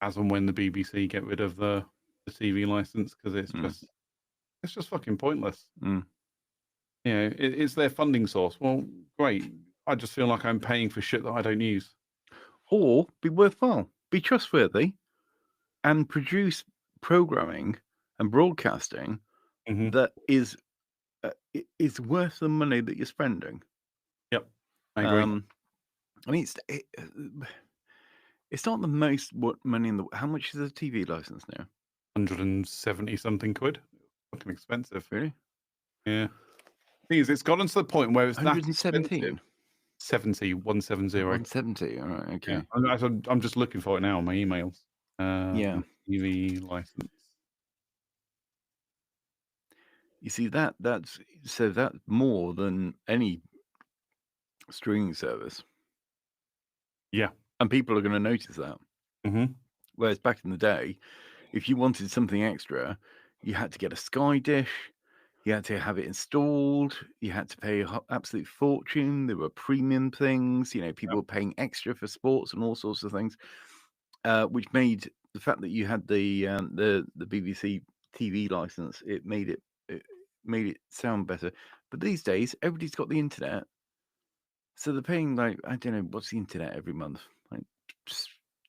as and when the BBC get rid of the TV license, because it's just fucking pointless. It's their funding source. Well, great. I just feel like I'm paying for shit that I don't use. Or be worthwhile, be trustworthy, and produce programming and broadcasting that is worth the money that you're spending. Yep, I agree. I mean, it's not the most money in the. How much is a TV license now? 170 something quid. Fucking expensive. Really? Yeah. Thing is, it's gotten to the point where it's 117. 170. 170. All right. Okay. Yeah. I'm just looking for it now on my emails. Yeah. TV license. You see that's more than any streaming service. Yeah. And people are going to notice that. Mm-hmm. Whereas back in the day, if you wanted something extra, you had to get a Sky dish, you had to have it installed, you had to pay an absolute fortune. There were premium things, people were paying extra for sports and all sorts of things, which made the fact that you had the BBC TV license, it made it sound better. But these days, everybody's got the internet, so they're paying like, I don't know, what's the internet every month, like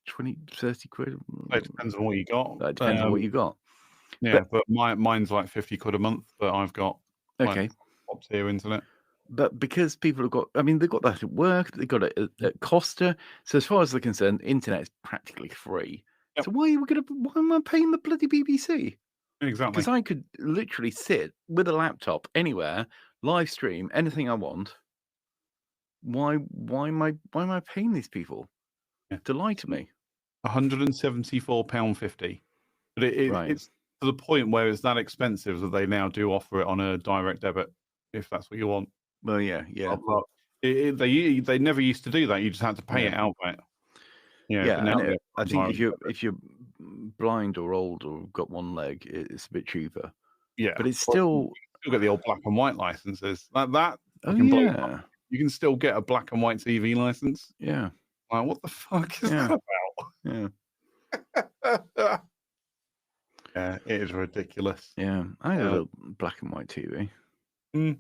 20, 30 quid. It depends on what you got. That depends on what you got. Yeah, but mine's like 50 quid a month, but I've got top tier internet. But because people have got, they've got that at work, they've got it at Costa. So as far as they're concerned, internet is practically free. Yep. So why am I paying the bloody BBC? Exactly. Because I could literally sit with a laptop anywhere, live stream anything I want. Why am I paying these people to lie to me? £174.50. But it's to the point where it's that expensive that they now do offer it on a direct debit, if that's what you want. Well, yeah. They never used to do that. You just had to pay it outright. Yeah, I think if you're blind or old or got one leg, it's a bit cheaper. Yeah, but it's still you get the old black and white licenses. That yeah. You can still get a black and white TV license. Yeah. Like, what the fuck is that about? Yeah. Yeah, it is ridiculous. Yeah, I had a black and white TV.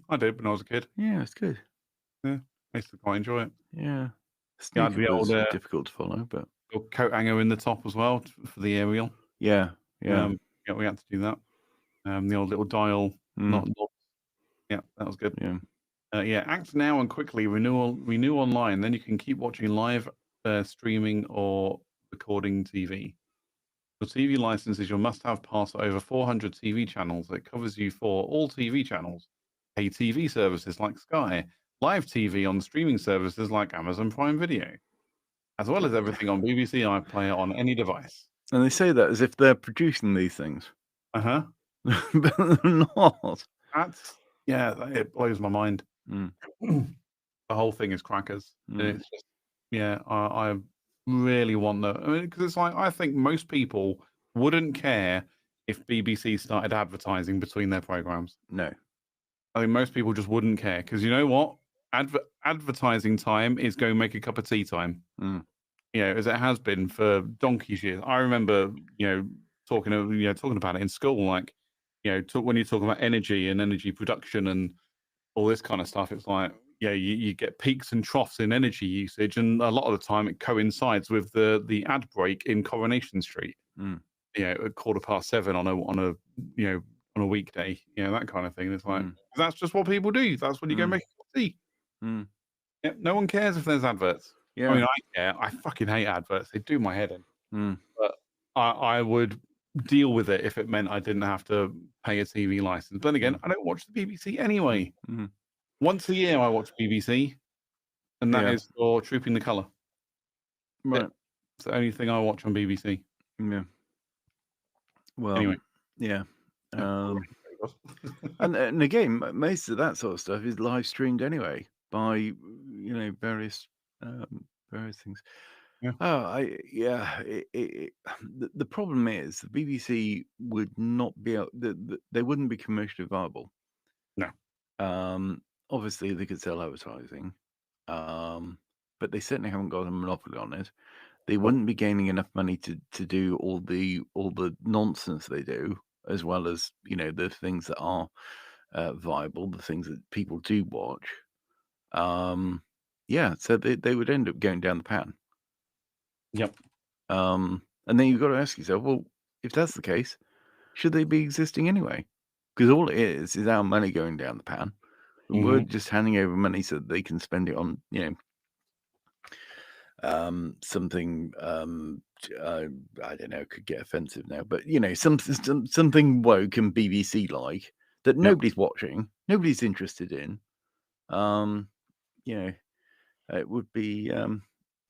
I did when I was a kid. Yeah, it's good. Yeah, I used to quite enjoy it. Yeah. Snooker was difficult to follow, but coat hanger in the top as well for the aerial. Yeah. We had to do that. The old little dial, not yeah, that was good. Yeah. Act now and quickly renew online. Then you can keep watching live streaming or recording TV. Your TV license is your must-have pass for over 400 TV channels. It covers you for all TV channels, pay TV services like Sky, live TV on streaming services like Amazon Prime Video, as well as everything on BBC iPlayer on any device. And they say that as if they're producing these things. Uh-huh. But they're not. It blows my mind. The whole thing is crackers. It's just, I really want that. Because it's like, I think most people wouldn't care if BBC started advertising between their programs. No. I mean, most people just wouldn't care. Because you know what? Advertising time is go make a cup of tea time. As it has been for donkey's years. I remember, talking about it in school, like, when you're talking about energy and energy production and all this kind of stuff, it's like, you get peaks and troughs in energy usage, and a lot of the time it coincides with the ad break in Coronation Street. At 7:15 on a weekday, that kind of thing. It's like that's just what people do. That's when you go make a cup of tea. No one cares if there's adverts. Yeah. I mean, I care. I fucking hate adverts. They do my head in. But I would deal with it if it meant I didn't have to pay a TV license. But then again, I don't watch the BBC anyway. Once a year I watch BBC, and that is for Trooping the Colour. Right. It's the only thing I watch on BBC. Yeah. Well, anyway. Yeah. And again, most of that sort of stuff is live streamed anyway by various things. The problem is the BBC would not be able, they wouldn't be commercially viable. No. Obviously they could sell advertising, but they certainly haven't got a monopoly on it. They wouldn't be gaining enough money to do all the nonsense they do, as well as the things that are viable, the things that people do watch. yeah, so they would end up going down the pan. Yep. And then you've got to ask yourself, well, if that's the case, should they be existing anyway? Because all it is our money going down the pan. We're just handing over money so that they can spend it on, something. I don't know, could get offensive now, but something woke and BBC like that nobody's watching, nobody's interested in. It would be,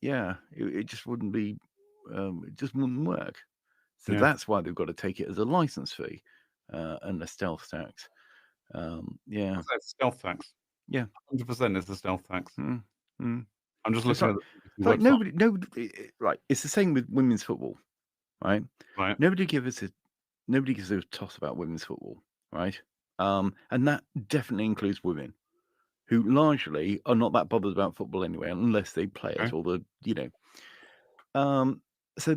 it just wouldn't be, it just wouldn't work. So that's why they've got to take it as a license fee and a stealth tax. Yeah. That's stealth tax. Yeah. 100% is the stealth tax. Mm. I'm just looking at the like website. nobody, right. It's the same with women's football, right? Right. Nobody gives a toss about women's football, right? And that definitely includes women who largely are not that bothered about football anyway, unless they play it or so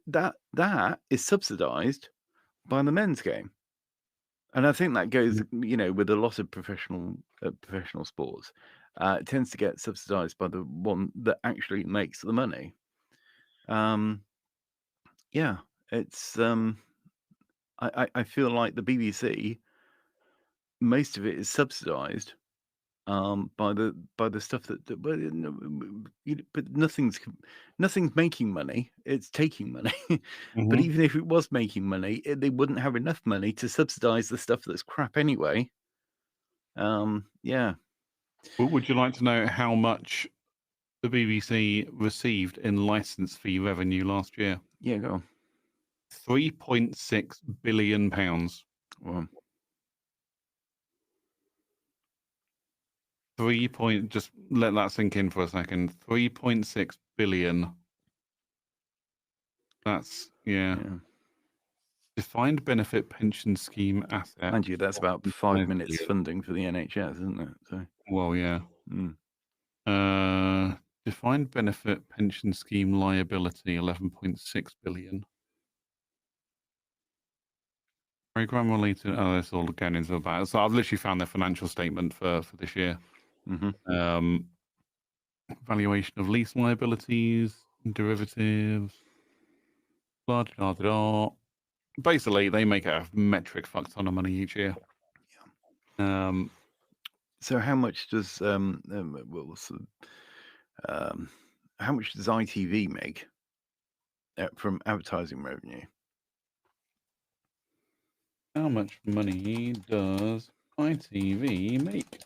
that is subsidized by the men's game. And I think that goes, with a lot of professional sports. It tends to get subsidized by the one that actually makes the money. Yeah, it's I feel like the BBC, most of it is subsidized by the stuff that but nothing's making money. It's taking money. But even if it was making money, they wouldn't have enough money to subsidize the stuff that's crap anyway. Yeah. Would you like to know how much the BBC received in license fee revenue last year? Yeah, go on. £3.6 billion. Well, just let that sink in for a second. 3.6 billion. That's defined benefit pension scheme asset. Mind you, that's about 5 minutes funding for the NHS, isn't it? So, well, yeah. Defined benefit pension scheme liability, 11.6 billion. Program related. Oh, that's all going into about. So I've literally found their financial statement for this year. Valuation of lease liabilities, derivatives, blah, blah, blah. Basically, they make a metric fuck ton of money each year. So how much does how much does ITV make from advertising revenue? How much money does ITV make?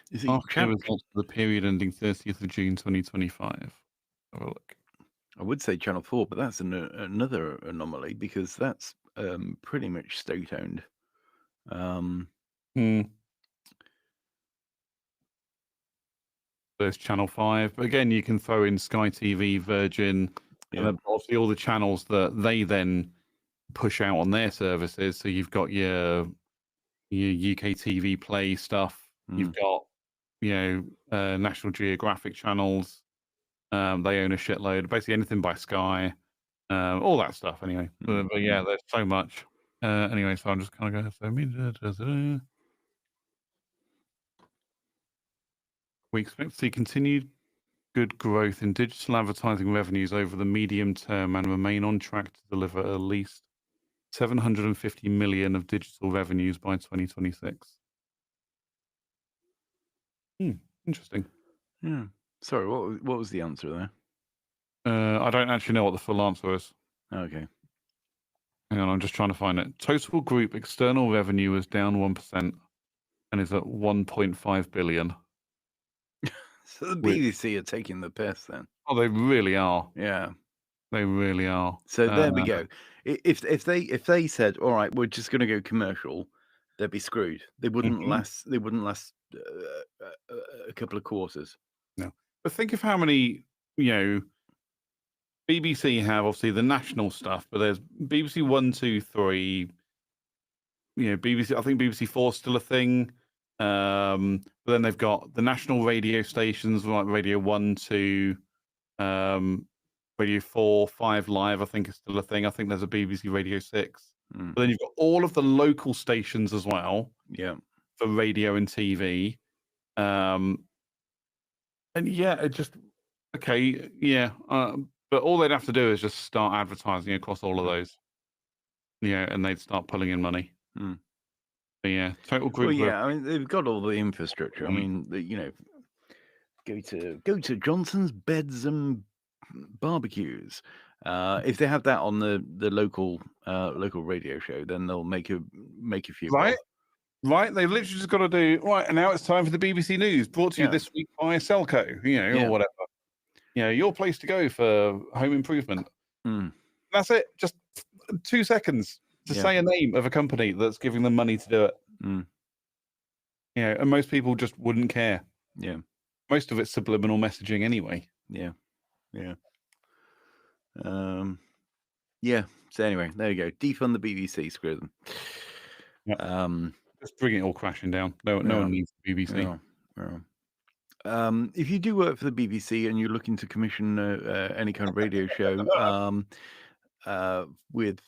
Is it After the results for the period ending 30th of June 2025? Have a look. I would say Channel 4, but that's another anomaly because that's pretty much state-owned. There's Channel 5. But again, you can throw in Sky TV, Virgin, and then obviously all the channels that they then push out on their services. So you've got your UK TV Play stuff. You've got, National Geographic channels. They own a shitload. Basically anything by Sky. All that stuff anyway. But yeah, there's so much. Anyway, so I'm just kind of going. We expect to see continued good growth in digital advertising revenues over the medium term and remain on track to deliver at least 750 million of digital revenues by 2026. Interesting. Yeah. Sorry, what was the answer there? I don't actually know what the full answer is. Okay. Hang on, I'm just trying to find it. Total group external revenue is down 1% and is at 1.5 billion. So the BBC are taking the piss then. Oh, they really are. Yeah. They really are. So there we go. If they said, all right, we're just going to go commercial, they'd be screwed. They wouldn't last. They wouldn't last a couple of quarters. No, but think of how many BBC have obviously the national stuff, but there's BBC 1, 2, 3. BBC. I think BBC 4 is still a thing. But then they've got the national radio stations like Radio 1, 2. Radio 4, 5 Live, I think is still a thing. I think there's a BBC Radio 6. Mm. But then you've got all of the local stations as well. Yeah. For radio and TV. And yeah, it just, okay, yeah. But all they'd have to do is just start advertising across all of those. Yeah, and they'd start pulling in money. Mm. But yeah, total group. Well, yeah, I mean, they've got all the infrastructure. I mean, go to Johnson's Beds and Barbecues. If they have that on the local radio show, then they'll make a few. Right. Right, they've literally just got to do right, and now it's time for the BBC News, brought to you this week by Selco, or whatever. Your place to go for home improvement. Mm. That's it. Just 2 seconds to say a name of a company that's giving them money to do it. Mm. And most people just wouldn't care. Yeah, most of it's subliminal messaging anyway. Yeah. So anyway, there you go. Defund the BBC. Screw them. Yep. Just bring it all crashing down. No one needs the BBC. If you do work for the BBC and you're looking to commission any kind of radio show with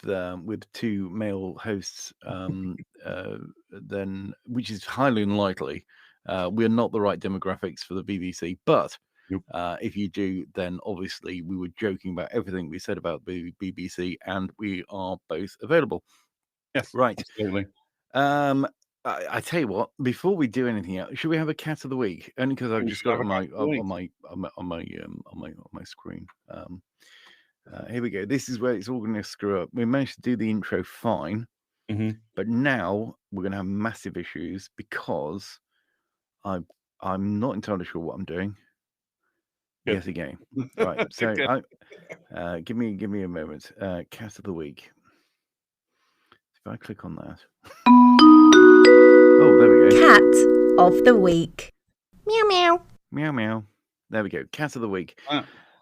2 male hosts, then, which is highly unlikely, we're not the right demographics for the BBC. But if you do, then obviously we were joking about everything we said about the BBC, and we are both available. Yes, right. Absolutely. I tell you what. Before we do anything else, should we have a cat of the week? Only because I've just got it on my screen. Here we go. This is where it's all going to screw up. We managed to do the intro fine, but now we're going to have massive issues because I'm not entirely sure what I'm doing. Good. Yet again, right? So give me a moment. Cat of the week. If I click on that. Oh, there we go. Cat of the week. Meow meow. Meow meow. There we go. Cat of the week.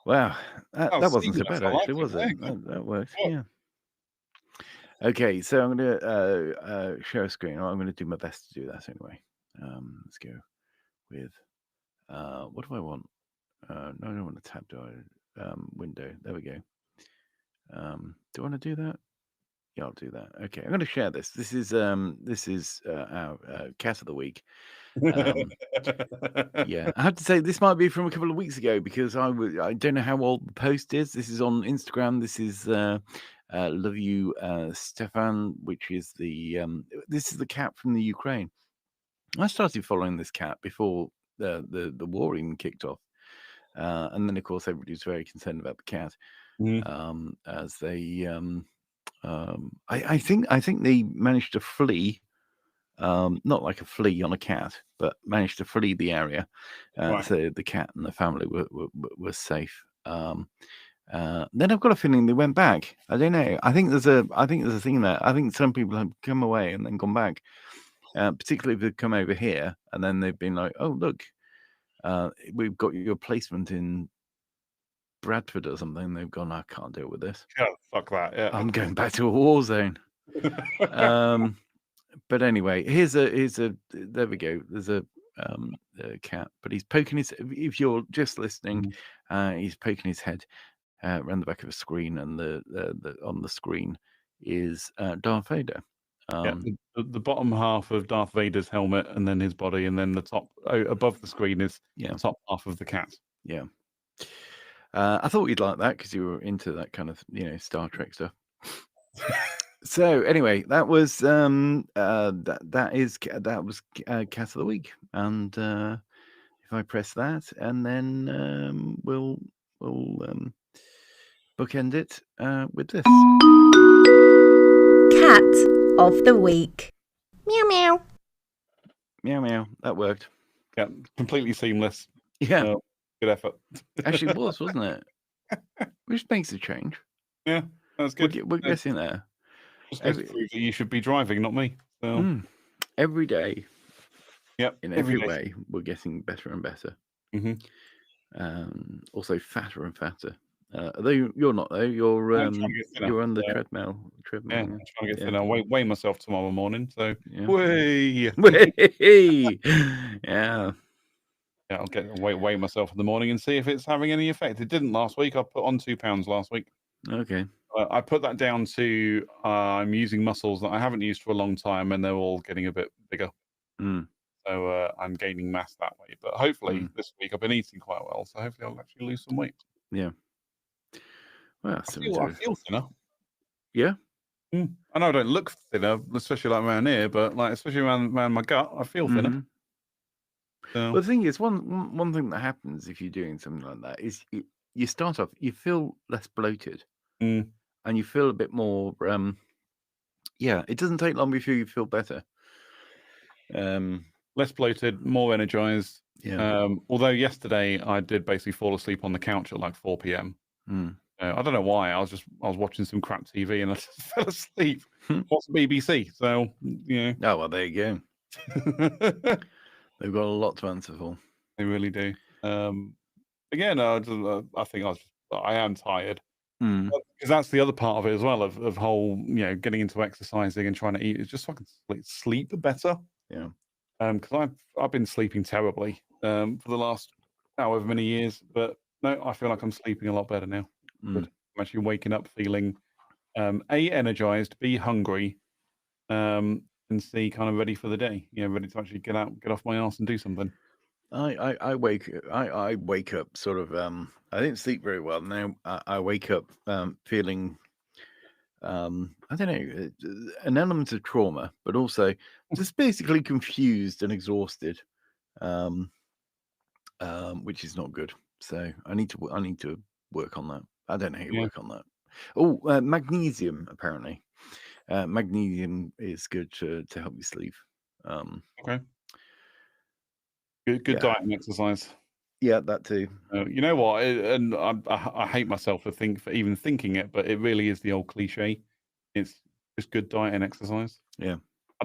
Wow, that wasn't so bad actually, was it? That worked. Yeah. Okay, so I'm going to share a screen. I'm going to do my best to do that anyway. Let's go with what do I want? No, I don't want a tab. Do I? Window. There we go. Do I want to do that? Yeah, I'll do that. Okay, I'm going to share this. This is our cat of the week. Yeah, I have to say this might be from a couple of weeks ago because I don't know how old the post is. This is on Instagram. This is love you, Stefan, which is this is the cat from the Ukraine. I started following this cat before the war even kicked off, and then of course everybody's very concerned about the cat, as they. I think they managed to flee, not like a flea on a cat, but managed to flee the area. So the cat and the family were safe. Then I've got a feeling they went back. I don't know. I think there's a thing there. I think some people have come away and then gone back, particularly if they've come over here and then they've been like, oh look, we've got your placement in Bradford or something. They've gone, I can't deal with this. Yeah, fuck that. Yeah, I'm going back to a war zone. But anyway, here's a there we go. There's a cat, but he's poking his. If you're just listening, he's poking his head around the back of a screen, and the on the screen is Darth Vader. The bottom half of Darth Vader's helmet, and then his body, and then the top above the screen is the top half of the cat. Yeah. I thought you'd like that because you were into that kind of Star Trek stuff. So anyway, that was that was cat of the week, and if I press that, and then we'll bookend it with this cat of the week. Meow meow. Meow meow. That worked. Yeah, completely seamless. Yeah. Good effort. Actually, it was, wasn't it? Which makes a change. Yeah, that's good. We're getting there. Just to prove that you should be driving, not me. So. Every day. Yep. In every way, we're getting better and better. Also, fatter and fatter. Although you're not, though. You're on the treadmill. Yeah, I'm trying to get thinner. I'll weigh myself tomorrow morning. So, yeah. Way. Yeah. Yeah, I'll weigh myself in the morning and see if it's having any effect. It didn't last week. I put on 2 pounds last week. Okay. I put that down to I'm using muscles that I haven't used for a long time, and they're all getting a bit bigger. Mm. So I'm gaining mass that way. But hopefully this week I've been eating quite well, so hopefully I'll actually lose some weight. Yeah. Well, I feel thinner. Yeah. I know I don't look thinner, especially like around here, but like especially around my gut, I feel thinner. So. Well, the thing is, one thing that happens if you're doing something like that is you start off, you feel less bloated, and you feel a bit more. Yeah, it doesn't take long before you feel better. Less bloated, more energized. Yeah. Although yesterday I did basically fall asleep on the couch at like 4 p.m. I don't know why. I was watching some crap TV and I just fell asleep. Watched BBC. So Oh well, there you go. They've got a lot to answer for. They really do. Again, I think I am tired. Because that's the other part of it as well, of whole, getting into exercising and trying to eat, is just so I can sleep better. Yeah. Because I've been sleeping terribly for the last however many years, but no, I feel like I'm sleeping a lot better now. I'm actually waking up feeling A, energized, B, hungry, and C, kind of ready for the day. Ready to actually get off my arse and do something. I wake up sort of I didn't sleep very well. Now I wake up feeling I don't know, an element of trauma, but also just basically confused and exhausted, which is not good. So I need to work on that. I don't know how to work on that. Oh, magnesium apparently. Magnesium is good to help you sleep. Okay. Good diet and exercise. Yeah, that too. You know what? And I hate myself for even thinking it, but it really is the old cliche. It's just good diet and exercise. Yeah.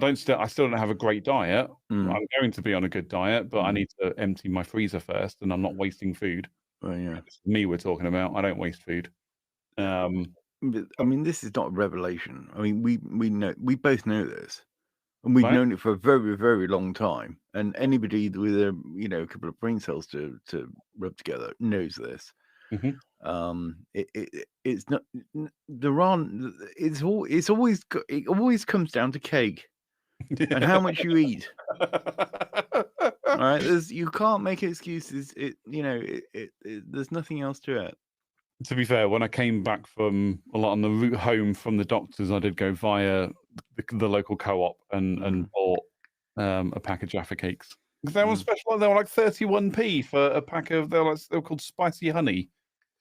I still don't have a great diet. I'm going to be on a good diet, but I need to empty my freezer first, and I'm not wasting food. Well, yeah. It's me we're talking about. I don't waste food. But, I mean, this is not a revelation. I mean, we both know this, and we've known it for a very, very long time. And anybody with a couple of brain cells to rub together knows this. It's not it always comes down to cake and how much you eat. All right, you can't make excuses. There's nothing else to it. To be fair, when I came back on the route home from the doctors, I did go via the local co-op and bought a pack of Jaffa cakes. Because they were special. They were like 31p for a pack of. They were called spicy honey.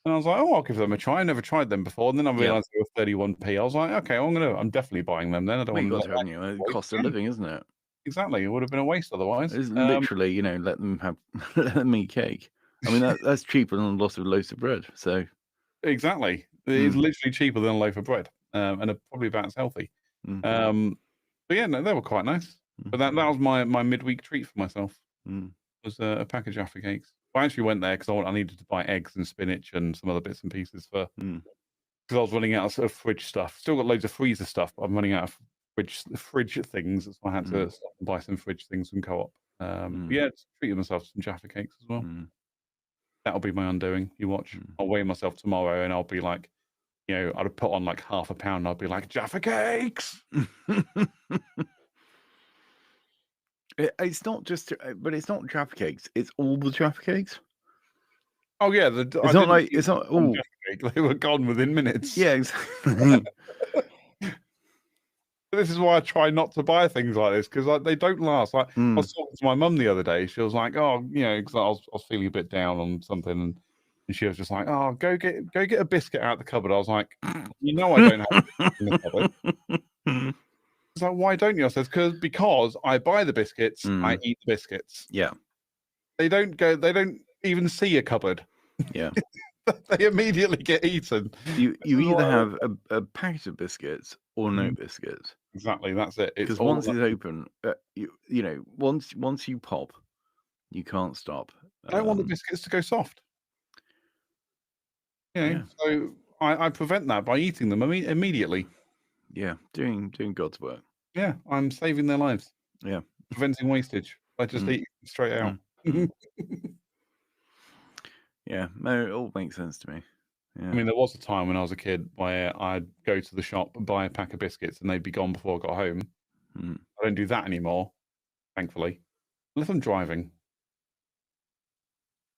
And I was like, oh, I'll give them a try. I never tried them before. And then I realised they were 31p. I was like, okay, I'm definitely buying them then. I don't want to. Cost of living, isn't it? Exactly. It would have been a waste otherwise. It's literally, let them eat cake. I mean, that's cheaper than a lot of loaves of bread. So. Exactly. It's literally cheaper than a loaf of bread, and probably about as healthy. But yeah, no, they were quite nice. But that was my midweek treat for myself. Was a package of Jaffa cakes. I actually went there because I needed to buy eggs and spinach and some other bits and pieces because I was running out of fridge stuff. Still got loads of freezer stuff, but I'm running out of fridge things, so I had to stop and buy some fridge things from co-op. Yeah, just treated myself to some Jaffa cakes as well. That'll be my undoing. You watch. I'll weigh myself tomorrow, and I'll be like, I'd put on like half a pound. And I'll be like, Jaffa cakes. It's not just, but it's not Jaffa cakes. It's all the Jaffa cakes. Oh yeah, it's not. Oh, they were gone within minutes. Yeah, exactly. This is why I try not to buy things like this because they don't last. Like I was talking to my mum the other day. She was like, "Oh, because I was feeling a bit down on something," and she was just like, "Oh, go get a biscuit out of the cupboard." I was like, I don't have a biscuit in the cupboard." It's like, why don't you? I said, because I buy the biscuits, I eat the biscuits. Yeah, they don't even see a cupboard. Yeah. They immediately get eaten. You either have a packet of biscuits or no biscuits. Exactly, that's it. Because once it's open, once you pop, you can't stop. I don't want the biscuits to go soft. So I prevent that by eating them immediately. Yeah, doing God's work. Yeah, I'm saving their lives. Yeah, preventing wastage by just eating straight out. Yeah, no, it all makes sense to me. I Yeah. mean, there was a time when I was a kid where I'd go to the shop and buy a pack of biscuits and they'd be gone before I got home. Mm. I don't do that anymore, thankfully. Unless I'm driving.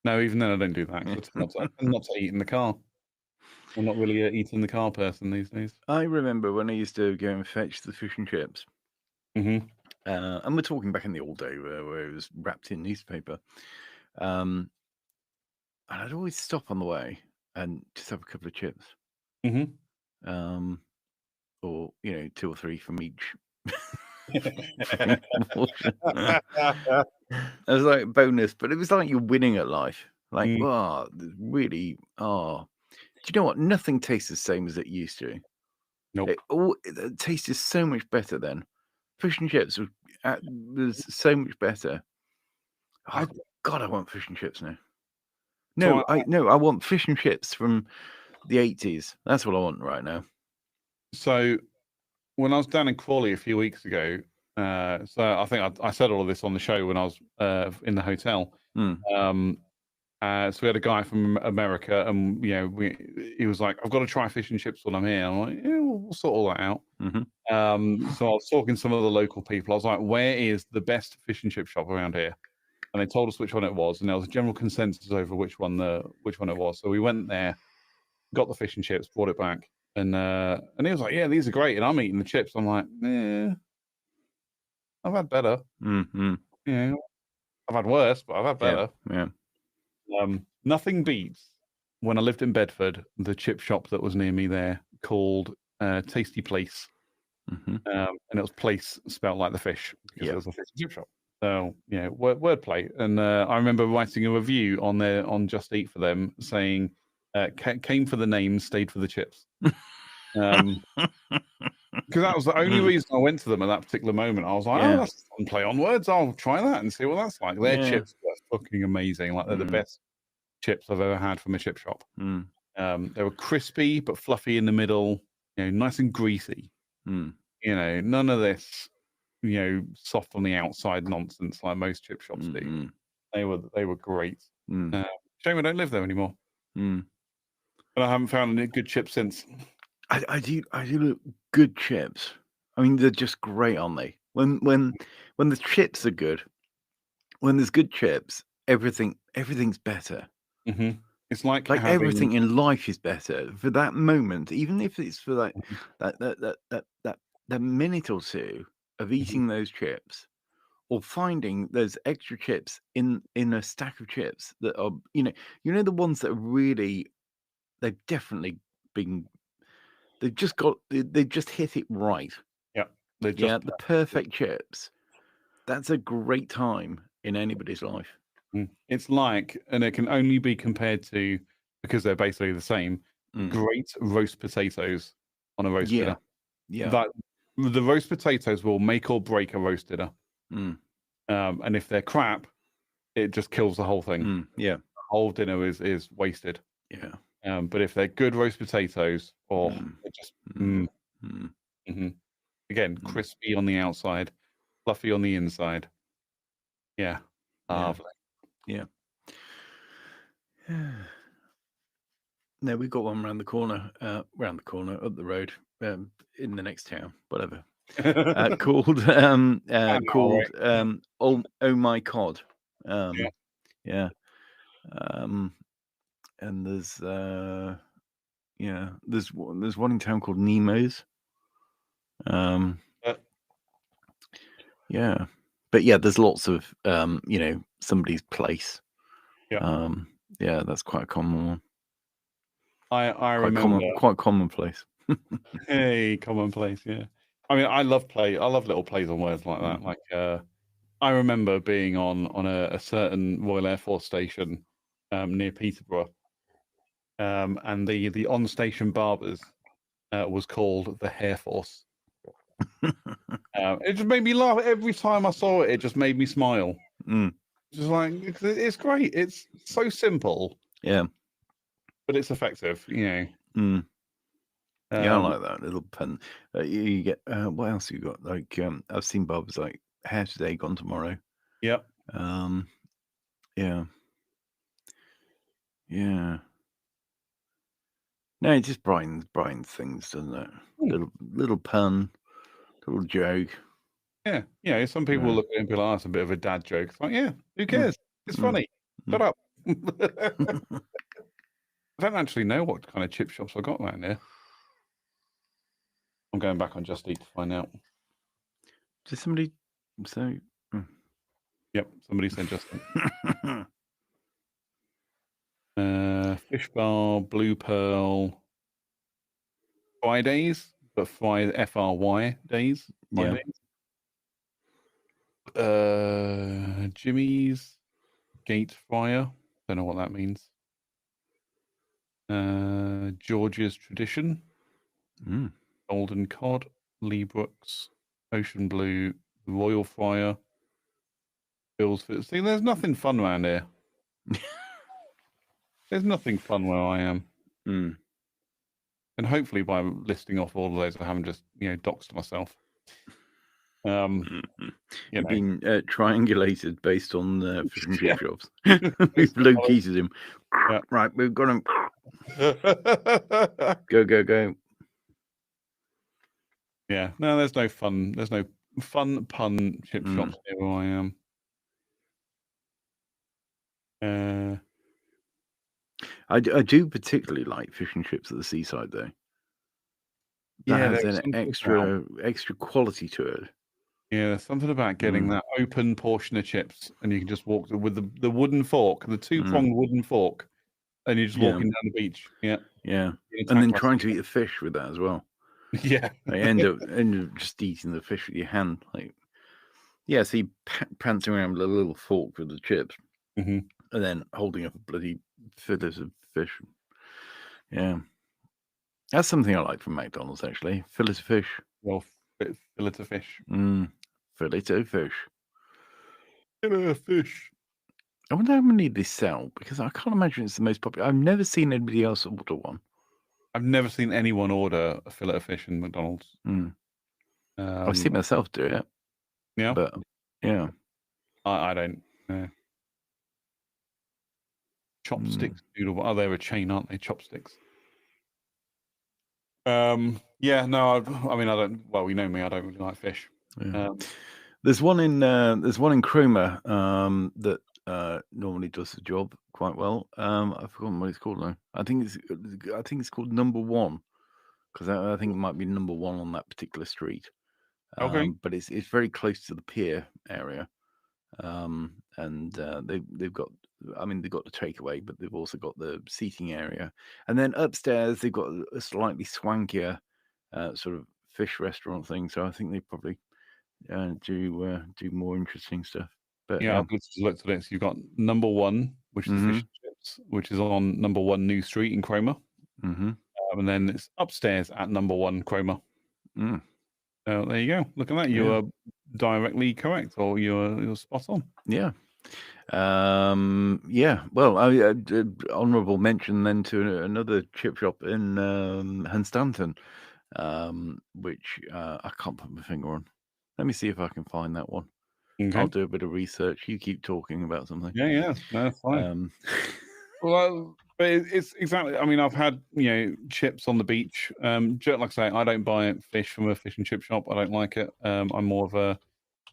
No, even then I don't do that. 'Cause I tend not to eat in the car. I'm not really a eat in the car person these days. I remember when I used to go and fetch the fish and chips. Mm-hmm. And we're talking back in the old day where it was wrapped in newspaper. And I'd always stop on the way and just have a couple of chips. Mm-hmm. Or, 2 or 3 from each. Mm-hmm. Portion. It was like a bonus, but it was like you're winning at life. Like, really, do you know what? Nothing tastes the same as it used to. Nope. It tasted so much better then. Fish and chips was so much better. Oh, God, I want fish and chips now. No, I want fish and chips from the 80s. That's what I want right now. So when I was down in Crawley a few weeks ago, so I think I said all of this on the show when I was in the hotel. So we had a guy from America, and he was like, "I've got to try fish and chips when I'm here." I'm like, "Yeah, we'll sort all that out." Mm-hmm. So I was talking to some of the local people. I was like, "Where is the best fish and chip shop around here?" And they told us which one it was, and there was a general consensus over which one it was. So we went there, got the fish and chips, brought it back, and he was like, "Yeah, these are great." And I'm eating the chips. I'm like, "Yeah, I've had better. Mm-hmm. Yeah, I've had worse, but I've had better." Yeah. Nothing beats when I lived in Bedford, the chip shop that was near me there called Tasty Place. Mm-hmm. And it was place spelled like the fish because Yeah. it was a fish and chip shop. So wordplay. And I remember writing a review on Just Eat for them saying, "Came for the name, stayed for the chips." Because that was the only reason I went to them at that particular moment. I was like, "Oh, that's a fun play on words. I'll try that and see what that's like." Their chips were fucking amazing. Like they're the best chips I've ever had from a chip shop. They were crispy but fluffy in the middle, nice and greasy. None of this, soft on the outside nonsense like most chip shops do. They were great. Shame I don't live there anymore. And I haven't found a good chip since. I do look good chips. I mean, they're just great, aren't they? When the chips are good, when there's good chips, everything's better. Mm-hmm. It's like everything in life is better for that moment, even if it's for that minute or two of eating those chips, or finding those extra chips in a stack of chips that are the ones that are really, they've definitely been, they've just hit it right. Yeah, the perfect chips. That's a great time in anybody's life. It's like, and it can only be compared to, because they're basically the same, great roast potatoes on a roast dinner. Yeah. The roast potatoes will make or break a roast dinner. And if they're crap, it just kills the whole thing. Yeah. The whole dinner is wasted. Yeah. But if they're good roast potatoes, they're just again, crispy on the outside, fluffy on the inside. Yeah. Lovely. Yeah. No, we've got one around the corner, up the road, in the next town, whatever. Called Oh My Cod. Yeah. And there's there's one in town called Nemo's. Yeah. But yeah, there's lots of somebody's place. Yeah, that's quite a common one. I remember quite commonplace. Hey, commonplace, yeah. I mean, I love little plays on words like that. Like I remember being on a certain Royal Air Force station near Peterborough, and the on-station barbers was called the Hair Force. It just made me laugh every time I saw it. It just made me smile. Just like, it's great. It's so simple. Yeah, but it's effective. Yeah, I like that little pun. You get what else you got? Like I've seen barbers like hair today, gone tomorrow. Yep. Yeah. Yeah. No, it just brightens things, doesn't it? Little pun, little joke. Yeah. Some people Yeah. look at it and be like, "Oh, that's a bit of a dad joke." It's like, yeah, who cares? It's funny. Shut up. I don't actually know what kind of chip shops I got around here. I'm going back on Just Eat to find out. Did somebody say? Yep, somebody said Just Eat. Fish Bar, Blue Pearl, Fridays, but FRY days. Fridays. Jimmy's Gate Fryer. Don't know what that means. George's Tradition. Golden Cod, Lee Brooks, Ocean Blue, Royal Fryer, Bill's. See, there's nothing fun around here. There's nothing fun where I am. And hopefully by listing off all of those, I haven't just, doxed myself. You've been triangulated based on fish and chip shops. We've located him. Yeah. Right, we've got him. Go. Yeah, no, there's no fun. There's no fun pun chip shops near where I am. I do particularly like fish and chips at the seaside, though. That has an extra quality to it. Yeah, there's something about getting that open portion of chips, and you can just walk with the wooden fork, the two-pronged wooden fork, and you're just walking down the beach. Yeah. And then trying to eat the fish with that as well. Yeah. I end up just eating the fish with your hand. So you prance around with a little fork with the chips, and then holding up a bloody fillet of fish. Yeah. That's something I like from McDonald's, actually. Fillet of fish. Well, fillet of fish. Fillet of fish. Fillet of fish. I wonder how many they sell, because I can't imagine it's the most popular. I've never seen anybody else order one. I've never seen anyone order a fillet of fish in McDonald's. I've seen myself do it. Yeah? But, yeah. I don't. Chopsticks noodle. Oh, they're a chain, aren't they? Chopsticks. Yeah, no, I mean, I don't. Well, you know me, I don't really like fish. Yeah. There's one in Cromer that normally does the job quite well. I've forgotten what it's called now. I think it's called Number One, because I think it might be number one on that particular street. Okay. But it's very close to the pier area, and they've got. I mean, they've got the takeaway, but they've also got the seating area, and then upstairs they've got a slightly swankier sort of fish restaurant thing. So I think they probably do more interesting stuff. But yeah, I've just looked at it. So you've got Number One, which is the fish and chips, which is on Number One New Street in Cromer, and then it's upstairs at Number One Cromer. So there you go. Look at that. You are directly correct, or you're spot on. Yeah. Well, honourable mention then to another chip shop in Hunstanton, which I can't put my finger on. Let me see if I can find that one. Okay. I'll do a bit of research. You keep talking about something. Yeah, no, that's fine. Well, but it's exactly. I mean, I've had chips on the beach. Like I say, I don't buy fish from a fish and chip shop. I don't like it. I'm more of a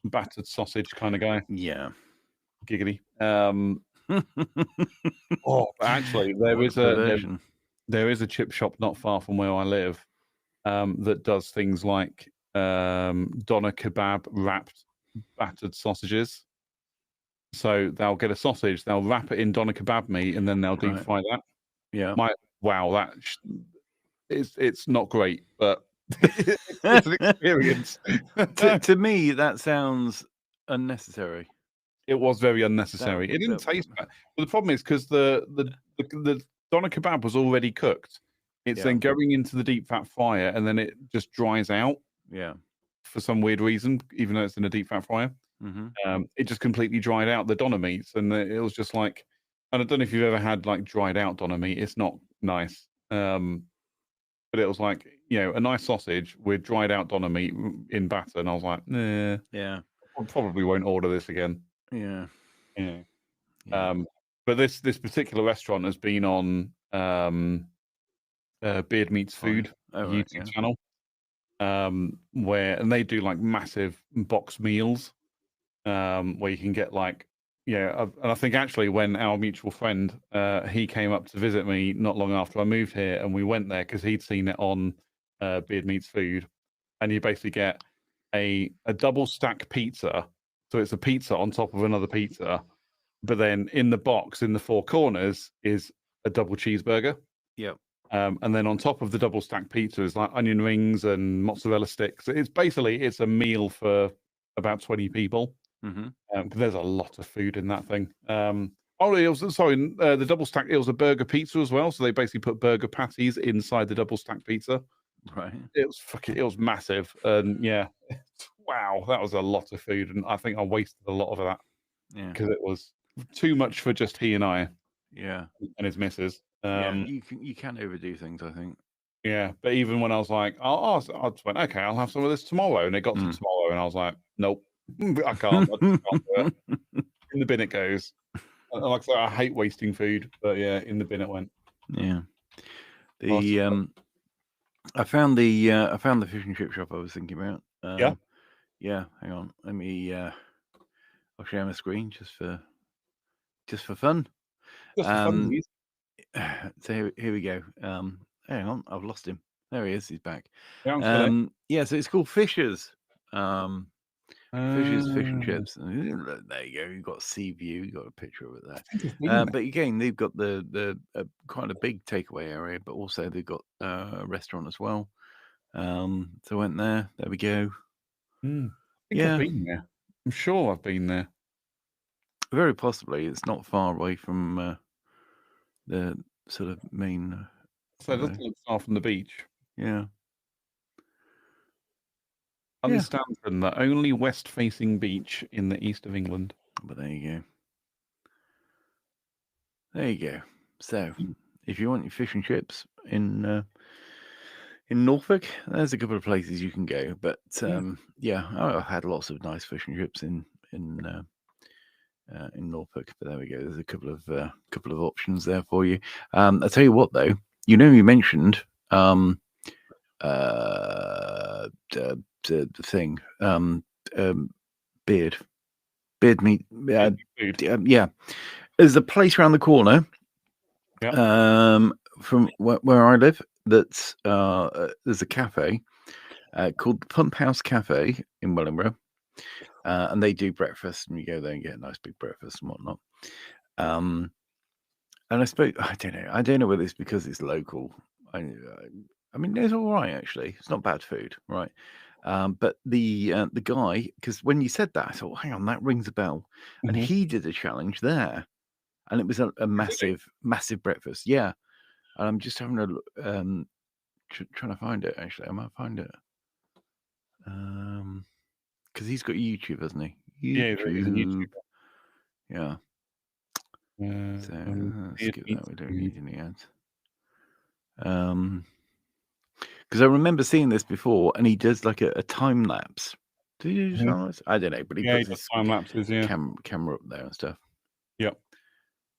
battered sausage kind of guy. Yeah. Giggity. Actually, there is a chip shop not far from where I live that does things like doner kebab wrapped battered sausages. So they'll get a sausage, they'll wrap it in doner kebab meat, and then they'll deep fry that. Yeah. It's not great, but it's an experience. to me, that sounds unnecessary. It was very unnecessary. It didn't taste bad. But the problem is because the doner kebab was already cooked. It's then going into the deep fat fryer, and then it just dries out. Yeah. For some weird reason, even though it's in a deep fat fryer, it just completely dried out the doner meats, and it was just like. And I don't know if you've ever had like dried out doner meat. It's not nice. But it was like a nice sausage with dried out doner meat in batter, and I was like, I probably won't order this again. Yeah. But But this particular restaurant has been on BeardMeatsFood YouTube channel, and they do like massive box meals, where you can get like, and I think actually when our mutual friend he came up to visit me not long after I moved here, and we went there because he'd seen it on BeardMeatsFood, and you basically get a double stack pizza, so it's a pizza on top of another pizza, but then in the box in the four corners is a double cheeseburger. Yep. And then on top of the double stack pizza is like onion rings and mozzarella sticks. It's a meal for about 20 people. There's a lot of food in that thing. The double stack, it was a burger pizza as well. So they basically put burger patties inside the double stack pizza. Right. It was massive. And yeah, wow, that was a lot of food. And I think I wasted a lot of that. Yeah. Because it was too much for just he and I. Yeah. And his missus. You can overdo things, I think. Yeah, but even when I was like, I just went, okay, I'll have some of this tomorrow. And it got to tomorrow, and I was like, nope, I can't. I just can't do it. In the bin it goes. Like I said, I hate wasting food, but yeah, in the bin it went. Yeah. I found the fish and chip shop I was thinking about. Yeah. Hang on. Let me. I'll share my screen just for fun. Just for fun. So here we go. Hang on, I've lost him. There he is. He's back. Yeah, so it's called Fisher's. Fisher's Fish and Chips. There you go. You've got sea view. You've got a picture of it there. But again, they've got the quite a big takeaway area, but also they've got a restaurant as well. So I went there. There we go. I think I've been there. I'm sure I've been there. Very possibly. It's not far away from the sort of main. So it doesn't look far from the beach. Yeah. Understand from the only west-facing beach in the east of England. But there you go. There you go. So, if you want your fish and chips in Norfolk, there's a couple of places you can go. But I've had lots of nice fish and chips in Norfolk. But there we go. There's a couple of options there for you. I'll tell you what, though. You mentioned the thing, beard meat. There's a place around the corner from where I live. That's there's a cafe called Pump House Café in Wellingborough, and they do breakfast, and you go there and get a nice big breakfast and whatnot. And I suppose I don't know whether it's because it's local. I mean, it's all right actually. It's not bad food, right? But the guy, because when you said that, I thought, hang on, that rings a bell. And he did a challenge there, and it was a massive breakfast. Yeah, and I'm just having a look, trying to find it. Actually, I might find it. Because he's got YouTube, hasn't he? YouTube. Yeah. So let's skip that. We don't need any ads. Because I remember seeing this before, and he does like a time lapse. Do you do time lapse? I don't know, but he puts his time lapses, camera up there and stuff. Yep.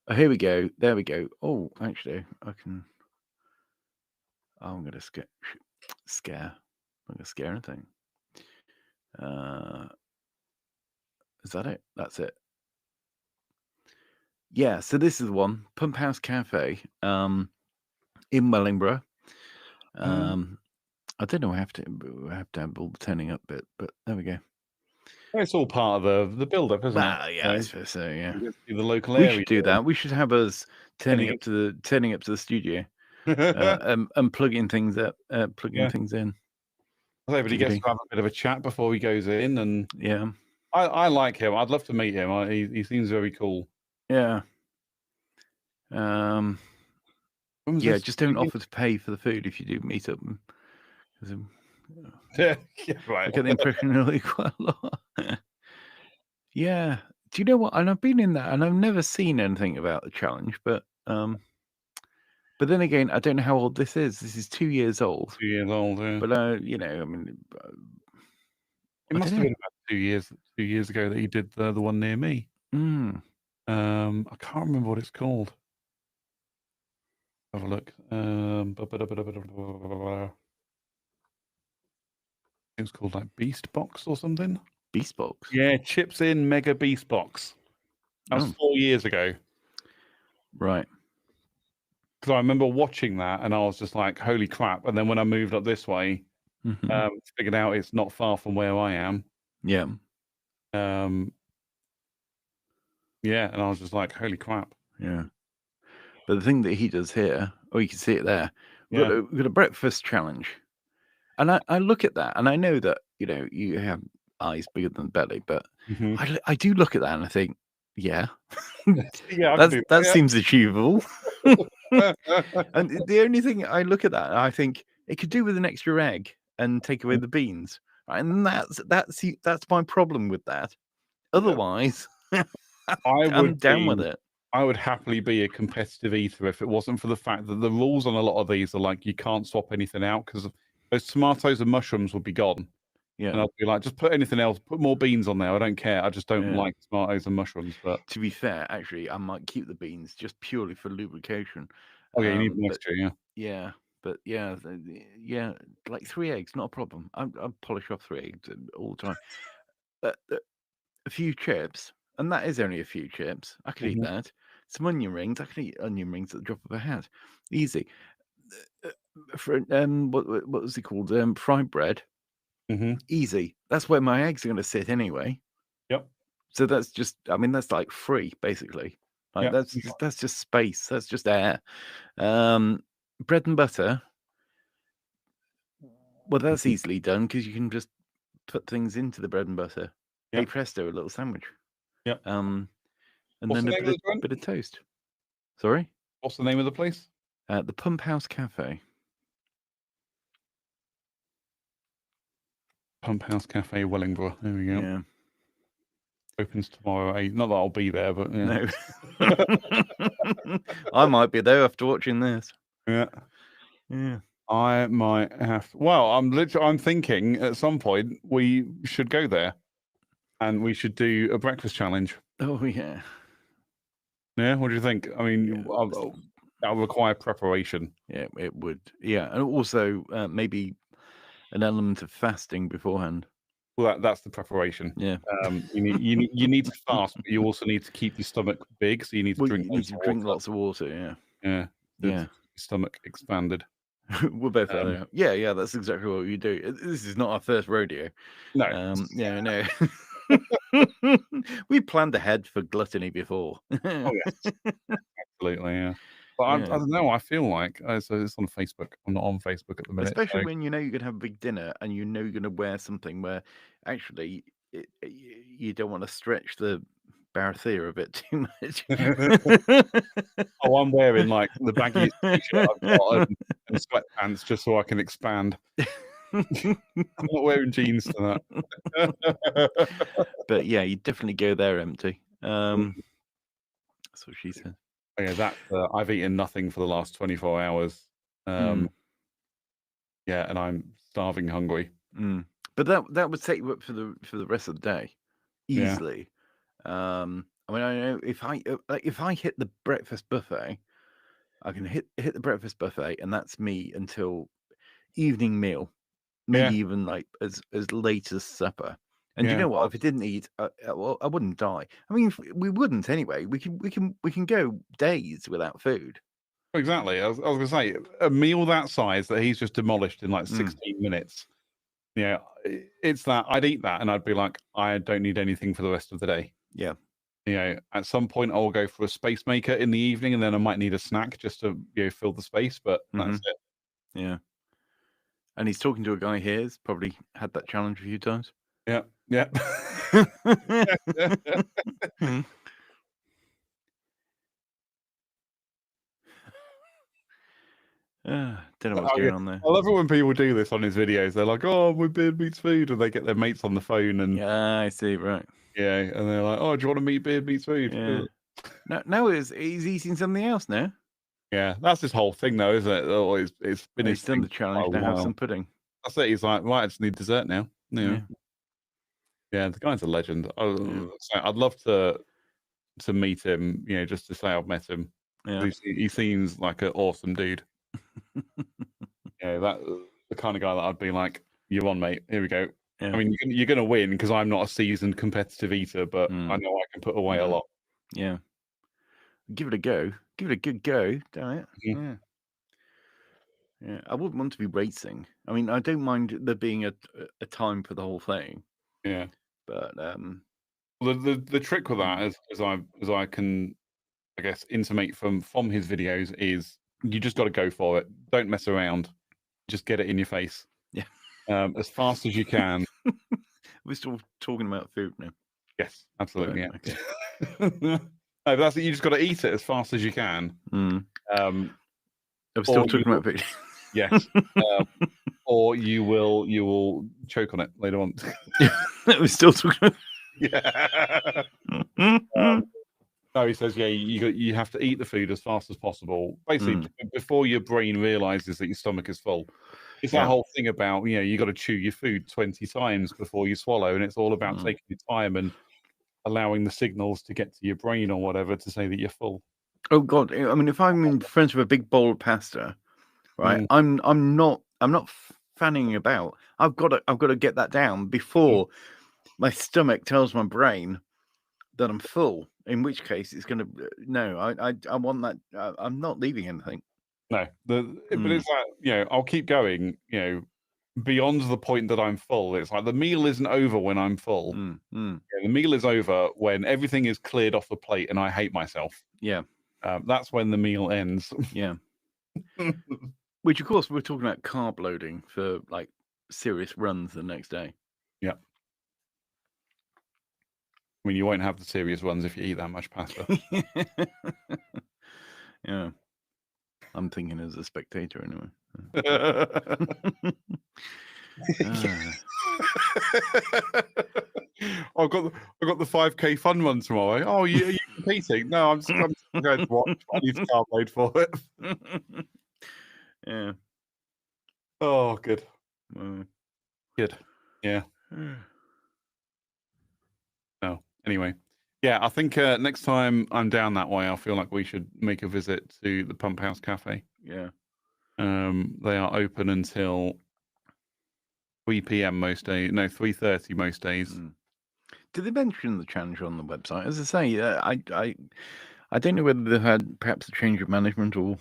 Oh, here we go. There we go. Oh, actually, I can. I'm gonna scare. I'm gonna scare anything. Is that it? That's it. Yeah. So this is the one. Pump House Cafe. In Wellingborough. I don't know. I have to have all the turning up bit, but there we go. It's all part of the build-up, isn't it? Yeah, I suppose so. Yeah, the local we area. should do that. We should have us turning up to the studio, and plugging things up, things in. But he gets to have a bit of a chat before he goes in, and I like him. I'd love to meet him. He seems very cool. Yeah. Just don't offer to pay for the food if you do meet up. Right. I get the impression it'll be quite a lot. Yeah. Do you know what? And I've been in that, and I've never seen anything about the challenge. But then again, I don't know how old this is. This is 2 years old. 2 years old. Yeah. But I mean, it must have been about 2 years ago that he did the one near me. I can't remember what it's called. Have a look. It was called like Beast Box or something. Beast Box. Yeah, Chips In Mega Beast Box. That was 4 years ago. Right. Because I remember watching that and I was just like, holy crap. And then when I moved up this way, figured out it's not far from where I am. Yeah. Yeah, and I was just like, holy crap. Yeah. But the thing that he does here, you can see it there. We've got a breakfast challenge. And I look at that and I know that, you have eyes bigger than the belly, but I do look at that and I think, yeah, that seems achievable. And the only thing I look at that, I think it could do with an extra egg and take away the beans. Right? And that's my problem with that. Otherwise, I'm down with it. I would happily be a competitive eater if it wasn't for the fact that the rules on a lot of these are like you can't swap anything out because those tomatoes and mushrooms would be gone. Yeah. And I'd be like, just put anything else, put more beans on there. I don't care. I just don't like tomatoes and mushrooms. But to be fair, actually, I might keep the beans just purely for lubrication. Oh, yeah, you need moisture, yeah. Yeah. But yeah, like 3 eggs, not a problem. I polish off 3 eggs all the time. A few chips, and that is only a few chips. I could eat that. Some onion rings. I could eat onion rings at the drop of a hat. Easy. For what was it called? Fried bread. Easy. That's where my eggs are going to sit anyway. Yep. So that's just, that's like free, basically. Like that's just space. That's just air. Bread and butter. Well, that's easily done because you can just put things into the bread and butter. Hey presto, a little sandwich. Yep. And then a bit of toast. Sorry? What's the name of the place? The Pump House Café. Pump House Café, Wellingborough. There we go. Yeah. Opens tomorrow. Not that I'll be there, but No. I might be there after watching this. Yeah. Yeah. I might have. Well, I'm thinking at some point we should go there, and we should do a breakfast challenge. Oh yeah. Yeah. What do you think? I mean, that'll require preparation. Yeah, it would. Yeah, and also maybe an element of fasting beforehand. Well, that's the preparation. Yeah. You need to fast, but you also need to keep your stomach big, so you need to drink. You need to drink lots of water. Yeah. Yeah. Your stomach expanded. We're both there. Yeah, that's exactly what we do. This is not our first rodeo. No. No. We planned ahead for gluttony before. Oh yes, absolutely. Yeah. But I don't know. I feel like so it's on Facebook. I'm not on Facebook at the minute. Especially when you're going to have a big dinner and you're going to wear something where actually you don't want to stretch the Barathea a bit too much. Oh, I'm wearing like the baggiest t-shirt I've got and sweatpants just so I can expand. I'm not wearing jeans to that. But yeah, you definitely go there empty. That's what she said. Oh, yeah, I've eaten nothing for the last 24 hours. Yeah, and I'm starving hungry. But that would set you up for the rest of the day easily. Yeah. I know if I hit the breakfast buffet, I can hit the breakfast buffet, and that's me until evening meal, maybe even like as late as supper. And you know what? If I didn't eat, well, I wouldn't die. I mean, we wouldn't anyway. We can go days without food. Exactly. I was going to say a meal that size that he's just demolished in like 16 minutes. Yeah, it's that I'd eat that and I'd be like, I don't need anything for the rest of the day. Yeah. At some point I'll go for a space maker in the evening, and then I might need a snack just to fill the space. But that's it. Yeah. And he's talking to a guy here who's probably had that challenge a few times. Yeah. Don't know what's going on there. I love it when people do this on his videos. They're like, "Oh, we're BeardMeatsFood," and they get their mates on the phone, and I see, right? Yeah, and they're like, "Oh, do you want to meet BeardMeatsFood?" Yeah. No, he's eating something else now. Yeah, that's his whole thing, though, isn't it? It's been he's done the challenge. Now have some pudding. That's it. He's like, right, I just need dessert now. Yeah, the guy's a legend. I'd love to to meet him, just to say I've met him. Yeah. He seems like an awesome dude. That's the kind of guy that I'd be like, "You're on, mate. Here we go." Yeah. I mean, you're going to win because I'm not a seasoned competitive eater, but I know I can put away a lot. Yeah. Give it a go. Give it a good go, damn it. Yeah. Yeah. I wouldn't want to be racing. I mean, I don't mind there being a time for the whole thing. Yeah. But the trick with that, as I can, I guess, intimate from his videos, is you just got to go for it. Don't mess around. Just get it in your face. Yeah. As fast as you can. We're still talking about food now. Yes, absolutely. Right, Yeah. No, but that's it. You just got to eat it as fast as you can. I'm still talking about food. Yes. Or you will choke on it later on. We're still talking Yeah. No, he says, you have to eat the food as fast as possible. Basically, before your brain realizes that your stomach is full. It's that whole thing about, you got to chew your food 20 times before you swallow. And it's all about taking your time and allowing the signals to get to your brain or whatever to say that you're full. Oh God! I mean, if I'm in front of a big bowl of pasta, right? I'm not fanning about. I've got to get that down before my stomach tells my brain that I'm full. In which case, it's going to no. I want that. I'm not leaving anything. No, but it's like, I'll keep going. Beyond the point that I'm full. It's like the meal isn't over when I'm full. The meal is over when everything is cleared off the plate and I hate myself. Yeah. That's when the meal ends. Yeah. Which, of course, we're talking about carb loading for like serious runs the next day. Yeah. I mean, you won't have the serious runs if you eat that much pasta. Yeah. I'm thinking as a spectator anyway. I've got the 5K fun run tomorrow. Oh, are you competing? No, I'm going to watch. I need to carb load for it. Yeah. Oh, good. Good. Yeah. No. Anyway. Yeah, I think next time I'm down that way, I feel like we should make a visit to the Pump House Café. Yeah. They are open until 3 p.m. most days. No, 3:30 most days. Did they mention the challenge on the website? As I say, I don't know whether they've had perhaps a change of management or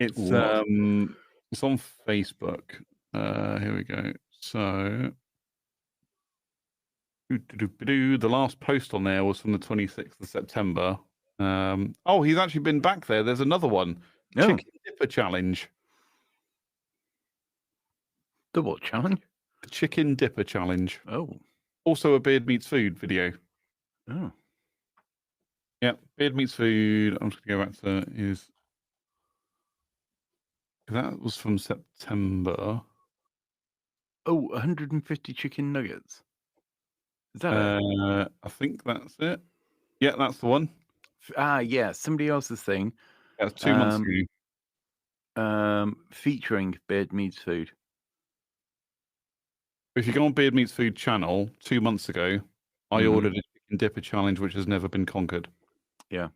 it's on Facebook. Here we go. So the last post on there was from the 26th of September. He's actually been back there. There's another one. Chicken Dipper Challenge. The what challenge? The Chicken Dipper Challenge. Oh. Also a BeardMeatsFood video. Oh. Yeah, BeardMeatsFood. I'm just going to go back to his. That was from September. Oh, 150 chicken nuggets. Is that it? I think that's it. Yeah, that's the one. Yeah, somebody else's thing. That's 2 months ago. Featuring BeardMeatsFood. If you go on BeardMeatsFood channel 2 months ago, I ordered a chicken dipper challenge which has never been conquered. Yeah.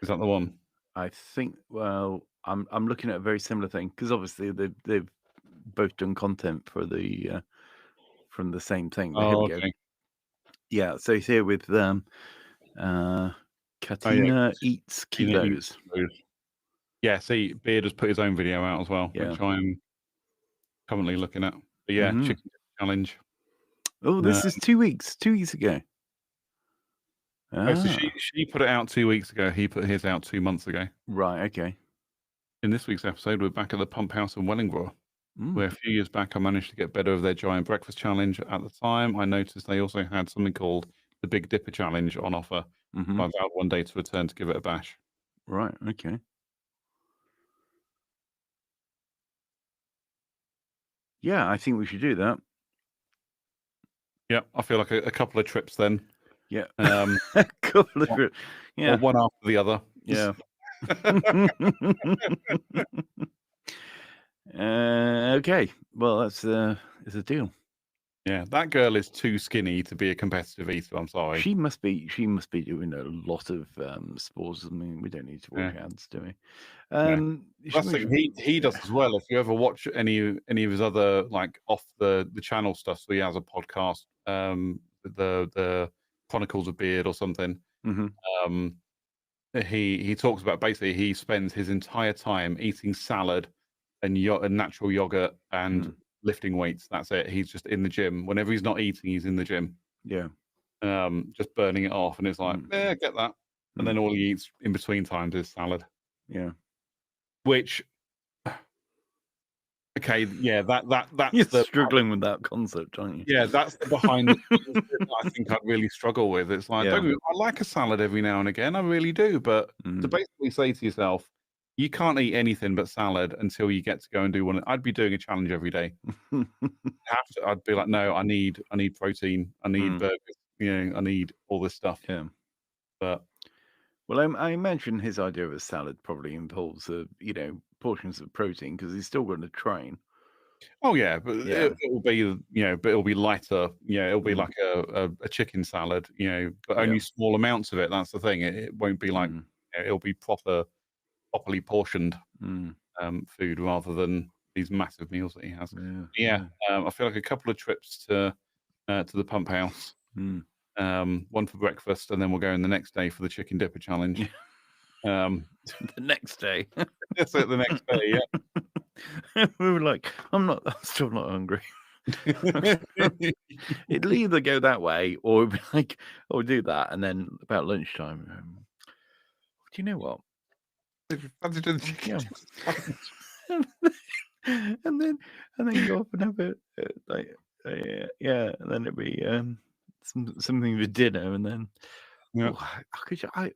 Is that the one? I think. Well, I'm looking at a very similar thing because obviously they've both done content for the from the same thing. But here we go. Yeah, so he's here with Katina Eats Kilos. Yeah, see, Beard has put his own video out as well, which I'm currently looking at. But yeah, chicken challenge. Oh, this is 2 weeks. 2 weeks ago. So she put it out 2 weeks ago. He put his out 2 months ago. Right. Okay. In this week's episode, we're back at the Pump House in Wellingborough, where a few years back I managed to get better of their giant breakfast challenge. At the time, I noticed they also had something called the Big Dipper Challenge on offer. I vowed one day to return to give it a bash. Right. Okay. Yeah, I think we should do that. Yeah, I feel like a couple of trips then. Yeah, a couple of trips. Yeah, one after the other. Yeah. Okay. Well, that's a deal. Yeah, that girl is too skinny to be a competitive eater. I'm sorry. She must be doing a lot of sports. I mean, we don't need to watch ads, do we? That's the thing. He does as well. If you ever watch any of his other like off the channel stuff, so he has a podcast, the Chronicles of Beard or something. He talks about basically he spends his entire time eating salad and natural yogurt and lifting weights. That's it. He's just in the gym. Whenever he's not eating, he's in the gym. Yeah. Just burning it off, and it's like, yeah, get that. And then all he eats in between times is salad. Yeah. Which, okay, yeah, that's You're struggling with that concept, aren't you? Yeah, that's the behind the scenes that I think I'd really struggle with. It's like, I like a salad every now and again, I really do, but to basically say to yourself, you can't eat anything but salad until you get to go and do one. I'd be doing a challenge every day. I'd be like, no, I need protein, I need burgers, I need all this stuff. Yeah. But well, I imagine his idea of a salad probably involves portions of protein because he's still going to train. Oh yeah, but it will be but it'll be lighter. Yeah, it'll be like a chicken salad. But only small amounts of it. That's the thing. It won't be like it'll be properly portioned food rather than these massive meals that he has. I feel like a couple of trips to the Pump House. One for breakfast, and then we'll go in the next day for the chicken dipper challenge. The next day. That's it. The next day, yeah. We were like, I'm still not hungry. It'll either go that way, or it'll be like, oh, do that, and then about lunchtime, do you know what? Fancy doing the chicken? and then go off and have it, and then it'd be something for dinner, and then I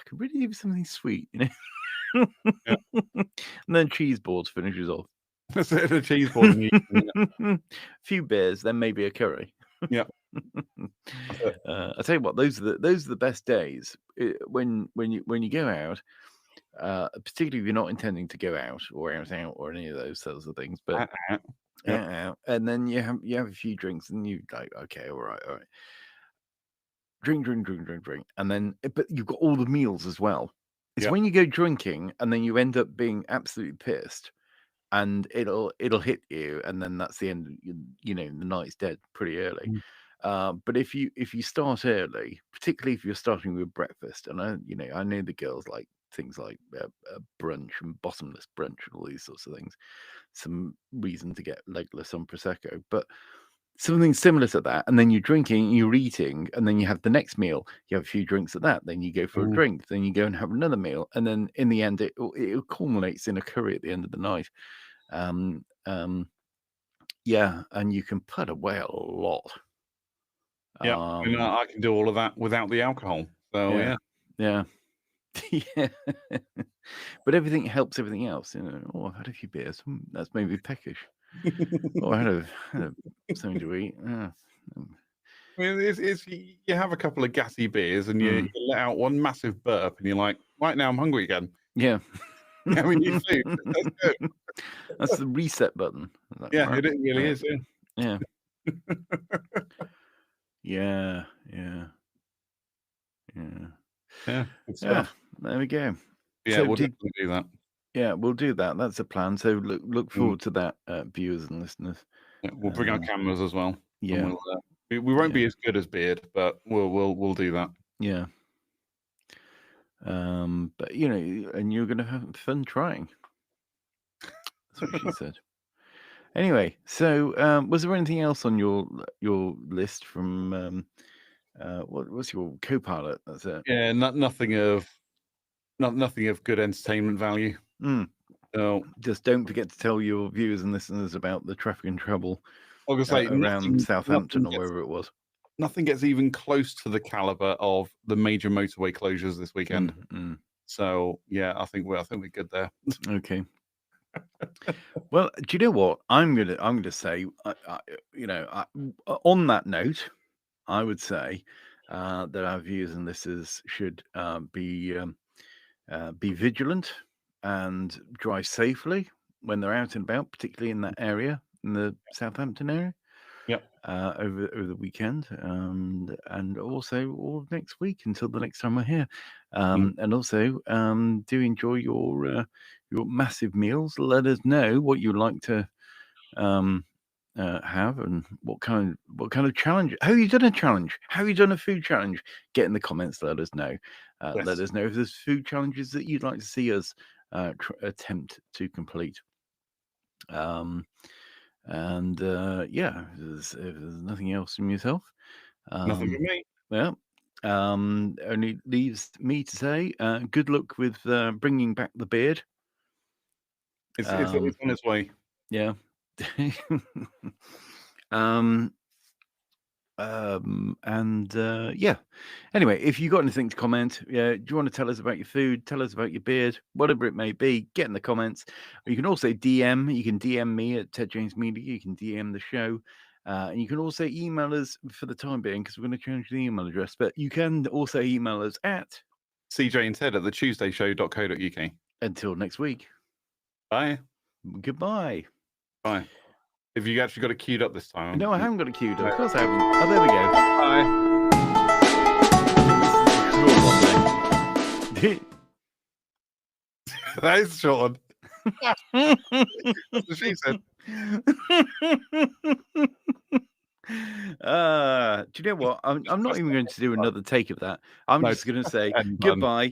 could really do something sweet, and then cheese boards finishes off. That's it, the cheese board. A few beers, then maybe a curry. Yeah. I tell you what, those are the best days when you go out. Particularly if you're not intending to go out or any of those sorts of things, but out, and then you have a few drinks, and you like, okay, all right, drink, and then but you've got all the meals as well. It's when you go drinking and then you end up being absolutely pissed, and it'll hit you, and then that's the end. The night's dead pretty early. But if you start early, particularly if you're starting with breakfast, and I know the girls like things like brunch and bottomless brunch and all these sorts of things. Some reason to get legless on prosecco, but something similar to that. And then you're drinking, you're eating, and then you have the next meal. You have a few drinks at that. Then you go for a drink. Then you go and have another meal, and then in the end, it culminates in a curry at the end of the night. And you can put away a lot. I can do all of that without the alcohol. So yeah. But everything helps everything else. I had a few beers. That's maybe peckish. I had something to eat. I mean, it's you have a couple of gassy beers and you let out one massive burp, and you're like, right now I'm hungry again. Yeah. We need food. That's good. That's the reset button. It really is. Yeah. Yeah. Good stuff. There we go. Yeah, So we'll definitely do that. Yeah, we'll do that. That's a plan. So look forward to that, viewers and listeners. Yeah, we'll bring our cameras as well. Yeah. We won't be as good as Beard, but we'll do that. Yeah. But and you're gonna have fun trying. That's what she said. Anyway, so was there anything else on your list from what's your co-pilot? That's it. Yeah, nothing of good entertainment value. So just don't forget to tell your viewers and listeners about the traffic and trouble around Southampton or wherever it was. Nothing gets even close to the caliber of the major motorway closures this weekend. So yeah, I think we're good there. Okay. Well, do you know what I'm gonna say? On that note, I would say that our viewers and listeners should be vigilant and drive safely when they're out and about, particularly in that area, in the Southampton area. Yep. over the weekend, and also all of next week until the next time we're here. And also, do enjoy your massive meals. Let us know what you'd like to have, and what kind of challenge. How you done a challenge? How you done a food challenge? Get in the comments. Let us know. Let us know if there's food challenges that you'd like to see us attempt to complete. And yeah, if there's nothing else from yourself, Nothing from me. well, only leaves me to say good luck with bringing back the beard. It's on its way. Yeah. And yeah. Anyway, if you got anything to comment, do you want to tell us about your food, tell us about your beard, whatever it may be, get in the comments. Or you can also DM. You can DM me at Ted James Media. You can DM the show. And you can also email us for the time being, because we're going to change the email address. But you can also email us at CJ and Ted at thetuesdayshow.co.uk. Until next week. Bye. Goodbye. Bye. Have you actually got it queued up this time? No, I haven't got it queued up. Of course I haven't. Oh, there we go. Bye. That is a short one. That's what she said. Do you know what? I'm not even going to do another take of that. I'm just going to say goodbye.